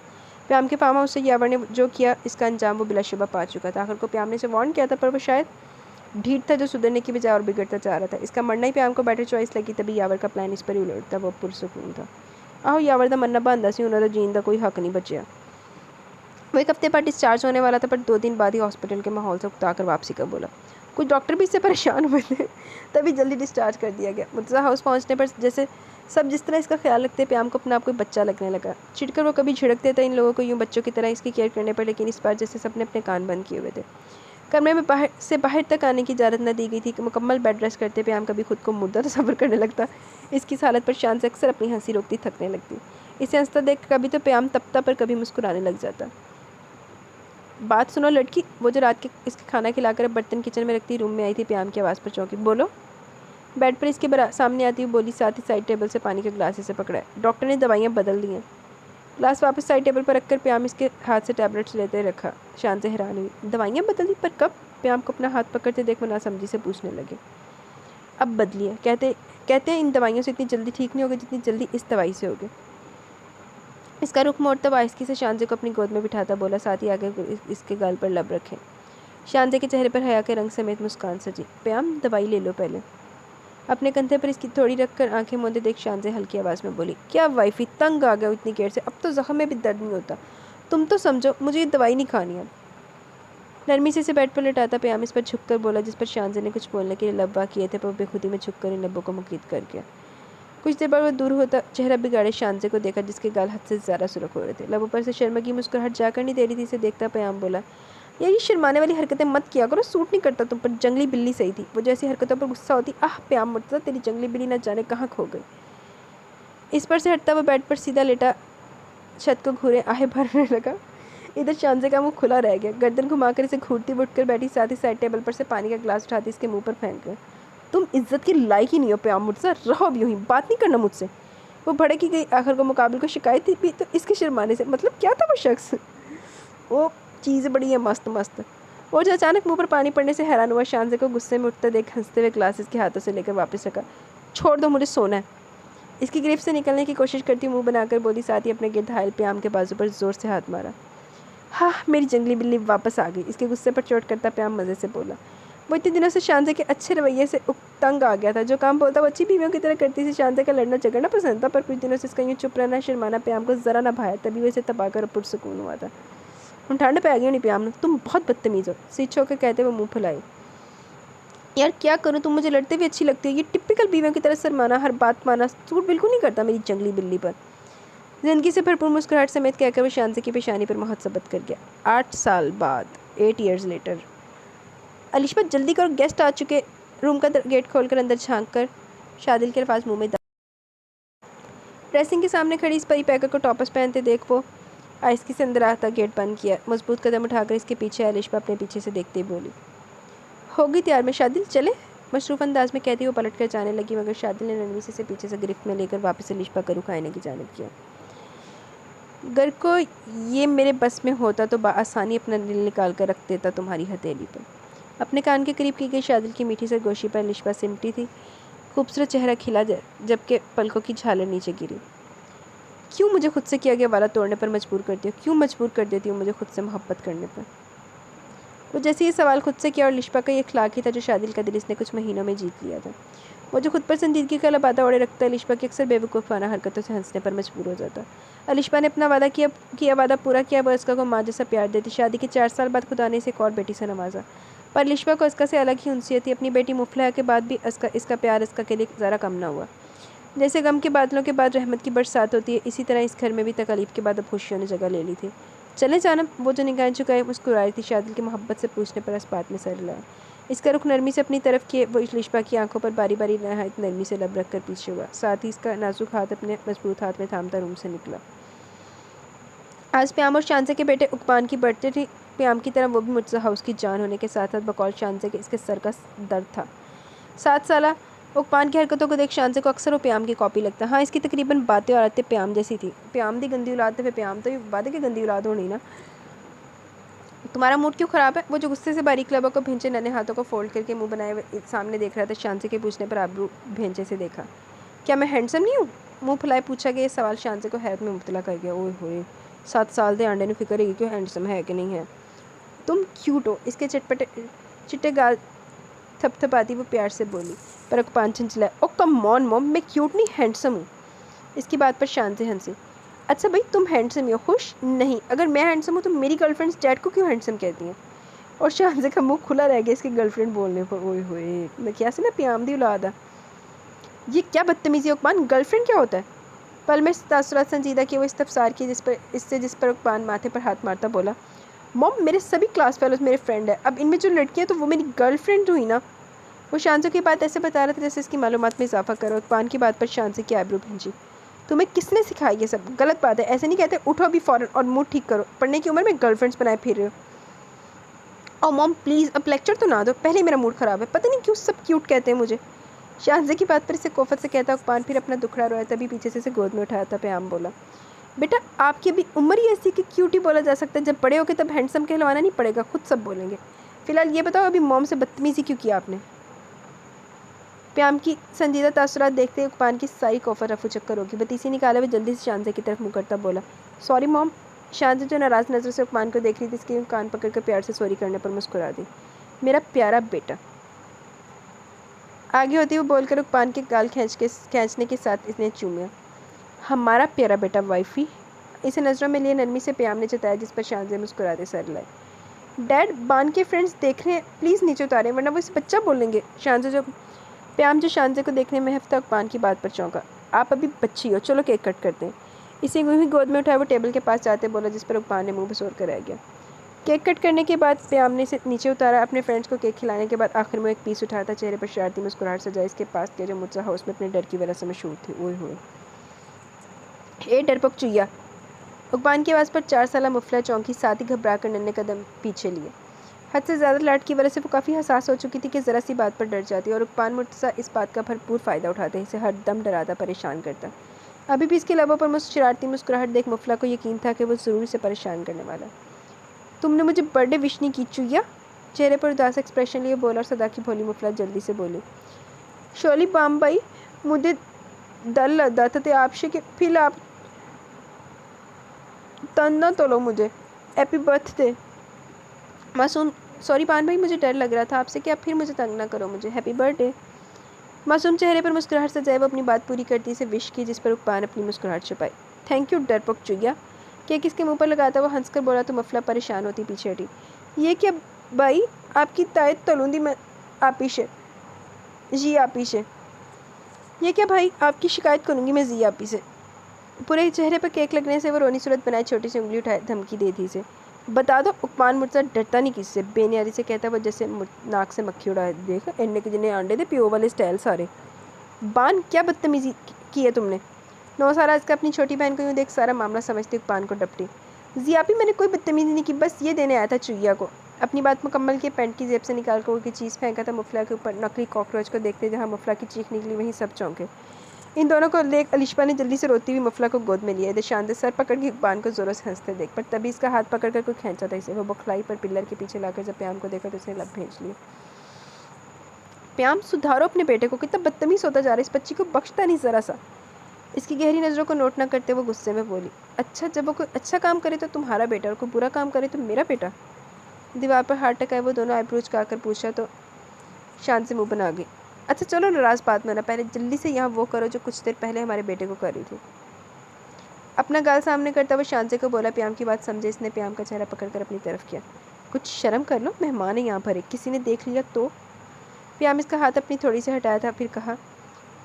प्याम के फार्म हाउस से यावर ने जो किया, इसका अंजाम वो बिलाशुबा पा चुका था। आखिर को प्याम ने इसे वार्न किया था, पर वो शायद ढीठ था, जो सुधरने की बजाय और बिगड़ता चाह रहा था। इसका मरना ही प्याम को बेटर चॉइस लगी। तभी यावर का प्लान इस पर ही उलटता वो पुरसुकून था। आहो यावर दा मरना बंदा सी, उन्होंने जीन का कोई हक नहीं बचा। वो एक हफ्ते बाद डिस्चार्ज होने वाला था, पर 2 दिन बाद ही हॉस्पिटल के माहौल से उकता कर वापसी का बोला। कुछ डॉक्टर भी इससे परेशान हुए थे, तभी जल्दी डिस्चार्ज कर दिया गया। मुर्तज़ा हाउस पहुंचने पर जैसे सब जिस तरह इसका ख्याल रखते, प्याम को अपना आप कोई बच्चा लगने लगा। चिढ़कर वो कभी झिड़कते थे इन लोगों को यूँ बच्चों की तरह इसकी केयर करने पर, लेकिन इस बार जैसे सबने अपने कान बंद किए हुए थे। कमरे में बाहर तक आने की इजाज़त न दी गई थी। मुकम्मल बेड रेस्ट करते प्याम कभी खुद को मुर्दा तस्वर करने लगता। इसकी हालत पर शान से अक्सर अपनी हंसी रोकती, थकने लगती। इसे हंसता देख कभी तो प्याम तपता, पर कभी मुस्कुराने लग जाता। बात सुनो लड़की, वो जो रात के इसके खाना खिलाकर बर्तन किचन में रखती रूम में आई थी, प्याम की आवाज़ पर चौंकी। बोलो। बेड पर इसके सामने आती हुई बोली, साथ ही साइड टेबल से पानी के ग्लास से पकड़ा है। डॉक्टर ने दवाइयाँ बदल दी हैं। ग्लास वापस साइड टेबल पर रखकर प्याम इसके हाथ से टैबलेट्स लेते रखा। शान से हैरान हुई। दवाइयाँ बदल दी? पर कब? प्याम को अपना हाथ पकड़ते देख वो नासमझी से पूछने लगे। अब बदली है। कहते हैं इन दवाइयों से इतनी जल्दी ठीक नहीं होगी जितनी जल्दी इस दवाई से होगी। इसका रुख मोड़ता वाइस्की से शानजे को अपनी गोद में बिठाता बोला, साथ ही आगे इसके गाल पर लब रखे। शानजे के चेहरे पर हया के रंग समेत मुस्कान सजी। प्याम दवाई ले लो पहले। अपने कंधे पर इसकी थोड़ी रखकर आंखें मूंदे देख शानजे हल्की आवाज़ में बोली, क्या वाइफी तंग आ गया इतनी देर से? अब तो जख्म में भी दर्द नहीं होता। तुम तो समझो, मुझे ये दवाई नहीं खानी है। नरमी से इसे बेड पर लेटाता प्याम इस पर झुककर बोला, जिस पर शानजे ने कुछ बोलने के लिए लब्बा किए थे, पर बेखुदी में झुककर इन लब्बों को मुकीद कर गया। कुछ देर बाद वो दूर होता चेहरा बिगाड़े शानजे को देखा, जिसके गाल हद से ज़्यादा सुर्ख हो रहे थे। लबों पर से शर्मगी मुस्कुराहट जाकर नहीं दे रही थी। इसे देखता प्याम बोला, यार ये शर्माने वाली हरकतें मत किया करो, सूट नहीं करता तुम पर। जंगली बिल्ली सही थी, वो जैसी हरकतों पर गुस्सा होती। आह प्याम मुर्तज़ा, तेरी जंगली बिल्ली न जाने कहाँ खो गई। इस पर से हटता वो बेड पर सीधा लेटा छत को घूरे आहे भरने लगा। इधर शानजे का मुंह खुला रह गया। गर्दन घुमाकर इसे घूरती उठकर बैठी, साथ ही साइड टेबल पर से पानी का ग्लास उठाती इसके मुंह पर फेंक गए। तुम इज्जत की लायक ही नहीं हो प्याम मुर्तज़ा, रहो अब यूं ही, बात नहीं करना मुझसे। वो भड़क ही गई। आखिर को मुकाबिल को शिकायत थी भी तो इसके शर्माने से। मतलब क्या था वो शख्स? वो चीज़ बड़ी है मस्त मस्त। वो जो अचानक मुंह पर पानी पड़ने से हैरान हुआ। शानजे को गुस्से में उठता देख हंसते हुए ग्लासेस के हाथों से लेकर वापस रखा। छोड़ दो, मुझे सोना है। इसकी गिरफ्त से निकलने की कोशिश करती मुंह बनाकर बोली, साथ ही अपने गिर्द हायल प्याम के बाजू पर जोर से हाथ मारा। हाँ, मेरी जंगली बिल्ली वापस आ गई। इसके गुस्से पर चोट करता प्याम मज़े से बोला। वो इतने दिनों से शानजे के अच्छे रवैये से तंग आ गया था। जो काम बोलता वो अच्छी बीवियों की तरह करती थी। शानजे का लड़ना झगड़ना पसंद था, पर कुछ दिनों से इसका यूँ चुप रहना शर्माना प्याम को ज़रा ना भाया। तभी वो इसे तपाकर पुरसुकून हुआ था। हम ठंड पे आ गई नहीं प्याम, तुम बहुत बदतमीज़ हो। सीट छोड़कर कहते वो मुँह फुलाई। यार क्या करूँ, तुम मुझे लड़ते हुए अच्छी लगती हो। ये टिपिकल बीवियों की तरह शर्माना, हर बात माना सूट बिल्कुल नहीं करता मेरी जंगली बिल्ली पर। जिंदगी से भरपूर मुस्कुराहट समेत कहकर वो शांति की पेशानी पर मोहर सबत कर गया। 8 साल बाद, 8 years लेटर। अलिशा जल्दी करो, गेस्ट आ चुके। रूम का गेट खोलकर अंदर झांक कर शादिल के अल्फाज मुंह में ड्रेसिंग के सामने खड़ी इस परी पैकर को टॉपस पहनते देख वो आहिस्ती से अंदर आता गेट बंद किया। मजबूत कदम उठाकर इसके पीछे अलिशा अपने पीछे से देखते ही बोली, हो गई तैयार मैं शादिल, चले। मशरूफ अंदाज में कहती वो पलट कर जाने लगी, मगर शादिल ने नरमी से पीछे से गिरफ्त में लेकर वापस अलिशा का रुख आईने की जानिब किया। घर को ये मेरे बस में होता तो आसानी अपना दिल निकाल कर रख देता तुम्हारी हथेली पर। अपने कान के करीब की गई शादिल की मीठी सरगोशी पर अलिशा सिमटी थी। खूबसूरत चेहरा खिला जबकि पलकों की झालर नीचे गिरी। क्यों मुझे खुद से किया गया वादा तोड़ने पर मजबूर करती हो? क्यों मजबूर कर देती हूँ मुझे खुद से मोहब्बत करने पर? वो जैसे ये सवाल खुद से किया और अलिशा का ये अखलाक ही था जो शादिल का दिल इसने कुछ महीनों में जीत लिया था। वो जो खुद पर संजीदगी का लबादा ओढ़े रखता अलिशा की अक्सर बेवकूफ़ाना हरकतों से हंसने पर मजबूर हो जाता। अलिशा ने अपना वादा किया वादा पूरा किया। वो इसका को माँ जैसा प्यार देती। शादी के 4 साल बाद खुदा ने इसे एक और बेटी से नवाजा, पर अलिशा को इसका से अलग ही उनसीयत थी। अपनी बेटी मुफलहा के बाद भी इसका प्यार इसका के लिए ज़रा कम ना हुआ। जैसे गम के बादलों के बाद रहमत की बरसात होती है, इसी तरह इस घर में भी तकलीफ के बाद अब खुशियों ने जगह ले ली थी। चले जाना। वो जो निगाहें झुकाए मुस्कुरा रही थी। शादिल की मोहब्बत से पूछने पर इस बात में सर हिलाया। इसका रुख नरमी से अपनी तरफ किए वो अलिशा की आंखों पर बारी बारी नहायत नरमी से लब रख कर पीछे हुआ। साथ ही इसका नाजुक हाथ अपने मजबूत हाथ में थामता रूम से निकला। आज प्याम और शांसे के बेटे उकबान की बर्थडे थी। प्याम की तरह वो भी मुर्तज़ा हाउस की जान होने के साथ साथ बकौल शांसे के इसके सर का दर्द था। 7 साल उकबान की हरकतों को देख शांसे को अक्सर वो प्याम की कॉपी लगता। हाँ, इसकी तकरीबन बातें और आदतें प्याम जैसी थी। प्याम दी गंदी औलाद, तो फिर प्याम तो वादे की गंदी औलाद होनी ना। तुम्हारा मूड क्यों ख़राब है? वो जो गुस्से से बारीक लबों को भींचे नन्हे हाथों को फोल्ड करके मुंह बनाए सामने देख रहा था। शांसे के पूछने पर आबरू भेंचे से देखा। क्या मैं हैंडसम नहीं हूँ? मुँह फुलाए पूछा गया। ये सवाल शांसे को हैरत में मुब्तला कर गया। ओए होए, 7 साल दे आंडे ने फिक्र है क्यों हैंडसम है कि नहीं है। तुम क्यूट हो। इसके चटपटे चिट्टे गाल थपथपाती वो प्यार से बोली। पर उकबान चंचला, ओ कम ऑन मॉम, मैं क्यूट नहीं हैंडसम हूँ। इसकी बात पर शांति हंसी। अच्छा भाई, तुम हैंडसम हो, खुश नहीं? अगर मैं हैंडसम हूँ तो मेरी गर्लफ्रेंड्स डैड को क्यों हैंडसम कहती हैं? और शांति का मुंह खुला रह गया इसकी गर्लफ्रेंड बोलने पर। ओए होए, मैं क्या से ना प्याम दी औलाद। ये क्या बदतमीजी उकबान, गर्लफ्रेंड क्या होता है? पल में तासुरात संजीदा किए वो इस्तफसार की जिस पर उकबान माथे पर हाथ मारता बोला, मॉम मेरे सभी क्लास फेलोज मेरे फ्रेंड है। अब इनमें जो लड़कियाँ तो वो मेरी गर्लफ्रेंड हुई ना। वो शांसू की बात ऐसे बता रहा था जैसे इसकी मालूमात में इजाफा करो। उकबान की बात पर शांसू की आबरू भींची। तुम्हें किसने सिखाई ये सब? गलत बात है, ऐसे नहीं कहते। उठो अभी फ़ौरन और मूड ठीक करो। पढ़ने की उम्र में गर्लफ्रेंड्स बनाए फिर रहे हो। और मॉम प्लीज़ अब लेक्चर तो ना दो, पहले मेरा मूड ख़राब है। पता नहीं क्यों सब क्यूट कहते हैं मुझे। शाहजे की बात पर इसे कोफत से कहता उकबान फिर अपना दुखड़ा रोया। तभी पीछे से इसे गोद में उठाया था। प्याम बोला, बेटा आपकी अभी उम्र ही ऐसी कि क्यूट ही बोला जा सकता है। जब बड़े होके तब हैंडसम कहलवाना नहीं पड़ेगा, खुद सब बोलेंगे। फिलहाल ये बताओ अभी मॉम से बदतमीज़ी क्यों किया आपने? प्याम की संजीदा तासुरात देखते उकबान की सारी कोफर रफू चक्कर होगी। बतीसी निकाले हुए जल्दी से शांजे की तरफ मुँह करता बोला, सॉरी मॉम। शांजे जो नाराज़ नज़र से उकबान को देख रही थी, इसके कान पकड़ कर प्यार से सॉरी करने पर मुस्कुरा दी। मेरा प्यारा बेटा। आगे होती वो बोलकर उकबान के गाल खींचने के साथ इसने चूमिया। हमारा प्यारा बेटा वाइफी। इसे नज़रों में लिए नरमी से प्याम ने जताया, जिस पर शांजे मुस्कुराते सर लाए। डैड बान के फ्रेंड्स देख रहे हैं, प्लीज़ नीचे उतारें वरना वो इसे बच्चा बोलेंगे। प्याम जो शांजे को देखने में हफ्ता उकबान की बात पर चौंका। आप अभी बच्ची हो, चलो केक कट करते हैं। इसे यूँ ही गोद में उठाए वो टेबल के पास जाते बोला, जिस पर उकबान ने मुँह बसोर कर रह गया। केक कट करने के बाद प्याम ने इसे नीचे उतारा। अपने फ्रेंड्स को केक खिलाने के बाद आखिर में एक पीस उठाया था। चेहरे पर शरारती मुस्कुराहट सजाए इसके पास किया जो मुर्तज़ा हाउस में अपने डर की वजह से मशहूर थी। ओए होए, ए डरपोक चुईया। उकबान की आवाज़ पर 4 साला मुफला चौंकी, साथ ही घबरा कर नन्हे कदम पीछे लिए। हद से ज़्यादा लाड की वजह से वो काफ़ी हसास हो चुकी थी कि ज़रा सी बात पर डर जाती और उकबान मुर्तज़ा इस बात का भरपूर फ़ायदा उठाते इसे हर दम डराता परेशान करता। अभी भी इसके लबों पर शरारती मुस्कुराहट देख मुफला को यकीन था कि वो ज़रूर से परेशान करने वाला। तुमने मुझे बर्थडे विश नहीं की चुईया। चेहरे पर उदास एक्सप्रेशन लिए बोला और सदा की भोली मुफला जल्दी से बोली, शोली पाम भाई मुझे डर लगा था आपसे कि फिर आप तंग ना तोलो मुझे। हैप्पी बर्थडे मासूम। सॉरी पान भाई, मुझे डर लग रहा था आपसे कि आप फिर मुझे तंग ना करो मुझे। Happy birthday. मासूम चेहरे पर मुस्कुराहट सजाए वो अपनी बात पूरी करती से विश की, जिस पर उकबान अपनी मुस्कुराहट छुपाई। थैंक यू डरपोक चुईया। केक इसके मुंह पर लगाता वो हंसकर बोला तो मफला परेशान होती पीछे हटी। ये क्या भाई, आपकी तायत तलूंदी मैं आप पीछे। जी आपी से। ये क्या भाई, आपकी शिकायत करूँगी मैं जी आपी से। पूरे चेहरे पर केक लगने से वो रोनी सूरत बनाए छोटी सी उंगली उठाए धमकी दे थी इसे। बता दो, उपमान मुझसे डरता नहीं किससे, बेनियारी से कहता वो जैसे नाक से मक्खी उड़ा देख इन्ने के जिन्हें आंडे दे पियो वाले स्टाइल सारे। बान क्या बदतमीजी की है तुमने। नौ सारा इसका अपनी छोटी बहन को यूँ देख सारा मामला समझते उपमान को डपटी। जियापी मैंने कोई बदतमीजी नहीं की, बस ये देने आया था चुईया को। अपनी बात मुकम्मल की पैंट की जेब से निकाल कर कोई चीज़ फेंका था मुफला के ऊपर। नकली कॉकरोच को देखते जहाँ मुफला की चीख निकली वहीं सब चौंके। इन दोनों को देख अलिशा ने जल्दी से रोती हुई मुफला को गोद में लिया। इधर शांत सर पकड़ के इकबाल को जोरों से हंसते देख, पर तभी इसका हाथ पकड़ कर कोई खींचा था इसे। वो बौखलाई पर पिल्लर के पीछे लाकर जब प्याम को देखा तो उसे लब भेज लिया। प्याम सुधारो अपने बेटे को, कितना बदतमीज होता जा रहा है, इस बच्ची को बख्शता नहीं ज़रा सा। इसकी गहरी नज़रों को नोट न करते वो गुस्से में बोली, अच्छा जब वो कोई अच्छा काम करे तो तुम्हारा बेटा और कोई बुरा काम करे तो मेरा बेटा। दीवार पर हाथ टकाए वो दोनों आईब्रोज का कर पूछा तो शांत से मुंह बना गई। अच्छा चलो नाराज़ बात में ना, पहले जल्दी से यहाँ वो करो जो कुछ देर पहले हमारे बेटे को कर रही थी। अपना गाल सामने करता वो शांति को बोला। प्याम की बात समझे इसने प्याम का चेहरा पकड़कर अपनी तरफ किया। कुछ शर्म कर लो, मेहमान है यहाँ पर, किसी ने देख लिया तो। प्याम इसका हाथ अपनी थोड़ी से हटाया था, फिर कहा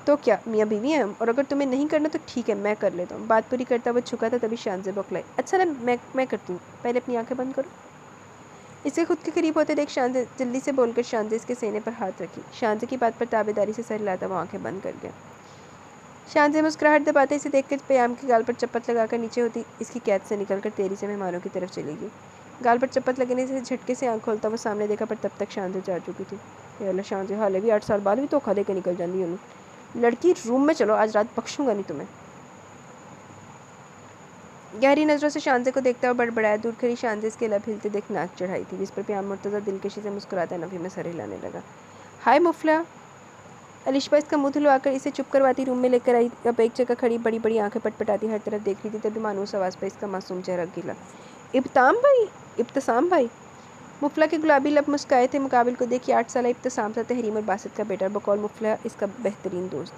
तो क्या मियाँ बीवी हैं हम, और अगर तुम्हें नहीं करना तो ठीक है मैं कर लेता हूँ। बात पूरी करता वो झुका था तभी शांत से बौखलाई। अच्छा ना मैं करती हूँ, पहले अपनी आंखें बंद करो। इसके खुद के करीब होते देख शांत जल्दी से बोलकर शांत इसके सीने पर हाथ रखी। शांत की बात पर ताबेदारी से सर हिलाता वो आंखें बंद कर गया। शांत मुस्कुराहट दबाते इसे देखकर प्याम के गाल पर चप्पत लगाकर नीचे होती इसकी कैद से निकलकर तेरी से मेहमानों की तरफ चलेगी। गाल पर चप्पत लगने से झटके से आंख खोलता वो सामने देखा, पर तब तक शांत जा चुकी थी। अल्लाह शांत हाले भी 8 साल बाद भी धोखा देकर निकल जाती है। लड़की रूम में चलो, आज रात बख्शूंगा नहीं तुम्हें। गहरी नजरों से शांति को देखता हुआ बड़बड़ाया। दूर खड़ी शांति इसके लब हिलते देख नाक चढ़ाई थी, जिस पर प्याम मुर्तज़ा दिलकशी से मुस्कुराता नफी में सर हिलाने लगा। हाय मुफला। अलिशा इसका मुंह धुलवाकर इसे चुप करवाती रूम में लेकर आई। अब एक जगह खड़ी बड़ी बड़ी आंखें पटपटाती हर तरफ देख रही थी, तभी मानूस आवाज़ पर इसका मासूम चेहरा गिला। इब्तसाम भाई। मुफला के गुलाबी लब मुस्काए थे। मुकाबिल को देखिए 8 साल इब्तसाम था तहरीम और बासित का बेटा, बकौल मुफला इसका बेहतरीन दोस्त।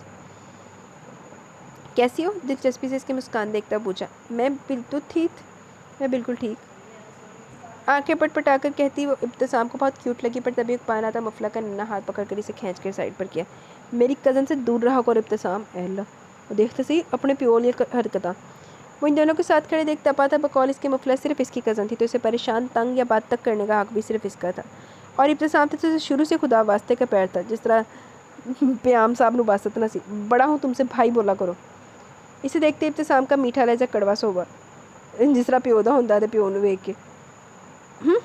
कैसी हो, दिलचस्पी से इसकी मुस्कान देखता पूछा। मैं बिल्कुल ठीक। आंखें पटपटाकर कहती वो इब्तसाम को बहुत क्यूट लगी, पर तभी इकबाल आता मुफला का नन्हा हाथ पकड़कर इसे खींच कर साइड पर किया। मेरी कज़न से दूर रहा करो इब्तसाम। अल्लाह, वो देखते सही अपने प्योल ये हरकत। वो इन दोनों के साथ खड़े देखता पाता बकौल इसके मुफला सिर्फ इसकी कज़न थी, तो इसे परेशान तंग या बात तक करने का हक भी सिर्फ इसका था। और इब्तसाम तो शुरू से खुदा वास्ते का पैर था, जिस तरह प्याम साहब नुबासत ना सी। बड़ा हूँ तुमसे भाई बोला करो। इसे देखते इब्तसाम का मीठा लहजा कड़वा सा हुआ, जिस तरह प्यो दा होंदा ते प्यो नूं वेख के।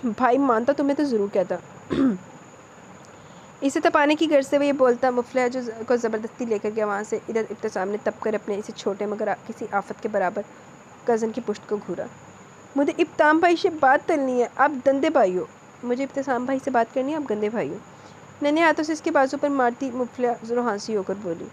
भाई मानता तुम्हें तो ज़रूर कहता। इसे तपाने की गर्ज से वो ये बोलता मुफला जो को ज़बरदस्ती लेकर गया वहाँ से। इधर इब्तसाम ने तप कर अपने इसे छोटे मगर किसी आफत के बराबर कज़न की पुश्त को घूरा। मुझे इब्ताम भाई से बात करनी है, आप गंदे भाई हो। मुझे इब्तसाम भाई से बात करनी है, आप गंदे भाई हो। नन्हे हाथों से इसके बाजू पर मारती मुफला ज़ुरोहांसी होकर बोली।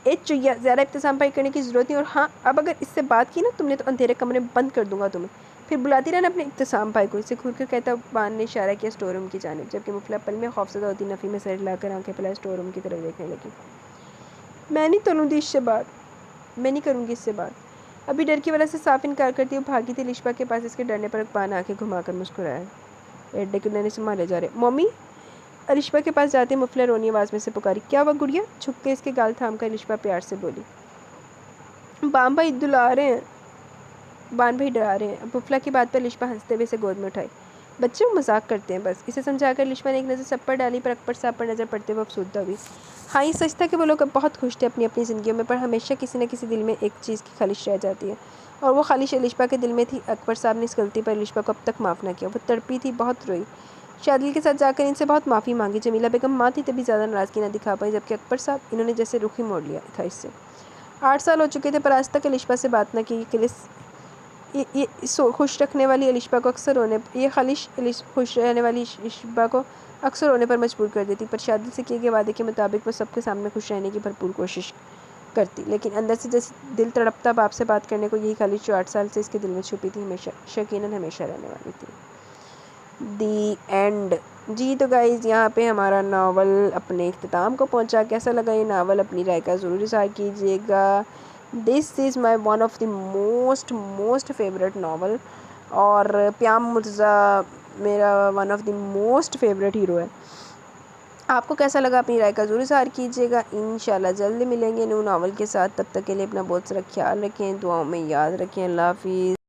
ए चुईया, ज़्यादा इब्तसाम भाई करने की ज़रूरत नहीं, और हाँ अब अगर इससे बात की ना तुमने तो अंधेरे कमरे में बंद कर दूंगा तुम्हें। फिर बुलाती रहना अपने इब्तसाम भाई को। इसे घूर कर कहता बान ने इशारा किया स्टोर रूम की जानिब, जबकि मुफला पल में खौफजदा होती नफ़ी में सर हिलाकर आंखें फैलाए स्टोर रूम की तरफ देखने लगी। मैं नहीं करूँगी इससे बात। अभी डर की वजह से साफ इनकार करती हुई भागी थी लिशबा के पास। इसके डरने पर अकबान आंखें घुमाकर मुस्कुराया। एड्डे को लेने संभाले जा रहे। मम्मी। अलिशा के पास जाते मुफला रोनी आवाज़ में से पुकारी। क्या हुआ गुड़िया। झुक के इसके गाल थाम कर अलिशा प्यार से बोली। बाम भाई डरा रहे हैं। मुफला की बात पर अलिशा हंसते हुए इसे गोद में उठाई। बच्चे वो मजाक करते हैं बस, इसे समझाकर अलिशा ने एक नज़र सब पर डाली, पर अकबर साहब पर नज़र पड़ते हुए अफसुर्दा हुई। हाँ ये सच था कि वो लोग अब बहुत खुश थे अपनी अपनी ज़िंदगियों में, पर हमेशा किसी न किसी दिल में एक चीज़ की खालिश रह जाती है, और वो खालिश अलिशा के दिल में थी। अकबर साहब ने इस गलती पर अलिशा को अब तक माफ़ न किया। वो तड़पी थी, बहुत रोई, शादिल के साथ जाकर इनसे बहुत माफ़ी मांगी। जमीला बेगम माँ थी तभी ज़्यादा नाराज़गी ना दिखा पाई, जबकि अकबर साहब इन्होंने जैसे रुख ही मोड़ लिया था इससे। 8 साल हो चुके थे पर आज तक अलिशा से बात न की। ये खुश रखने वाली अलिशा को अक्सर रोने ये खालिश खुश रहने वाली अलिशा को अक्सर रोने पर मजबूर कर देती, पर शादी से किए गए वादे के मुताबिक वो सबके सामने खुश रहने की भरपूर कोशिश करती, लेकिन अंदर से जैसे दिल तड़पता बाप से बात करने को, यही खालिश जो 8 साल से इसके दिल में छुपी थी हमेशा यकीनन हमेशा रहने वाली थी। दी एंड। जी तो गाइज़ यहाँ पे हमारा नावल अपने इख्तिताम को पहुँचा। कैसा लगा ये नावल, अपनी राय का ज़रूर इज़हार कीजिएगा। This is my one of the most favourite novel, और प्याम मुर्तज़ा मेरा one of the most favourite hero है। आपको कैसा लगा अपनी राय का ज़रूर इज़हार कीजिएगा। इंशाल्लाह जल्दी मिलेंगे न्यू नावल के साथ। तब तक के लिए अपना बहुत सारा ख्याल रखें, दुआओं में याद रखें। अल्लाह हाफ़िज़।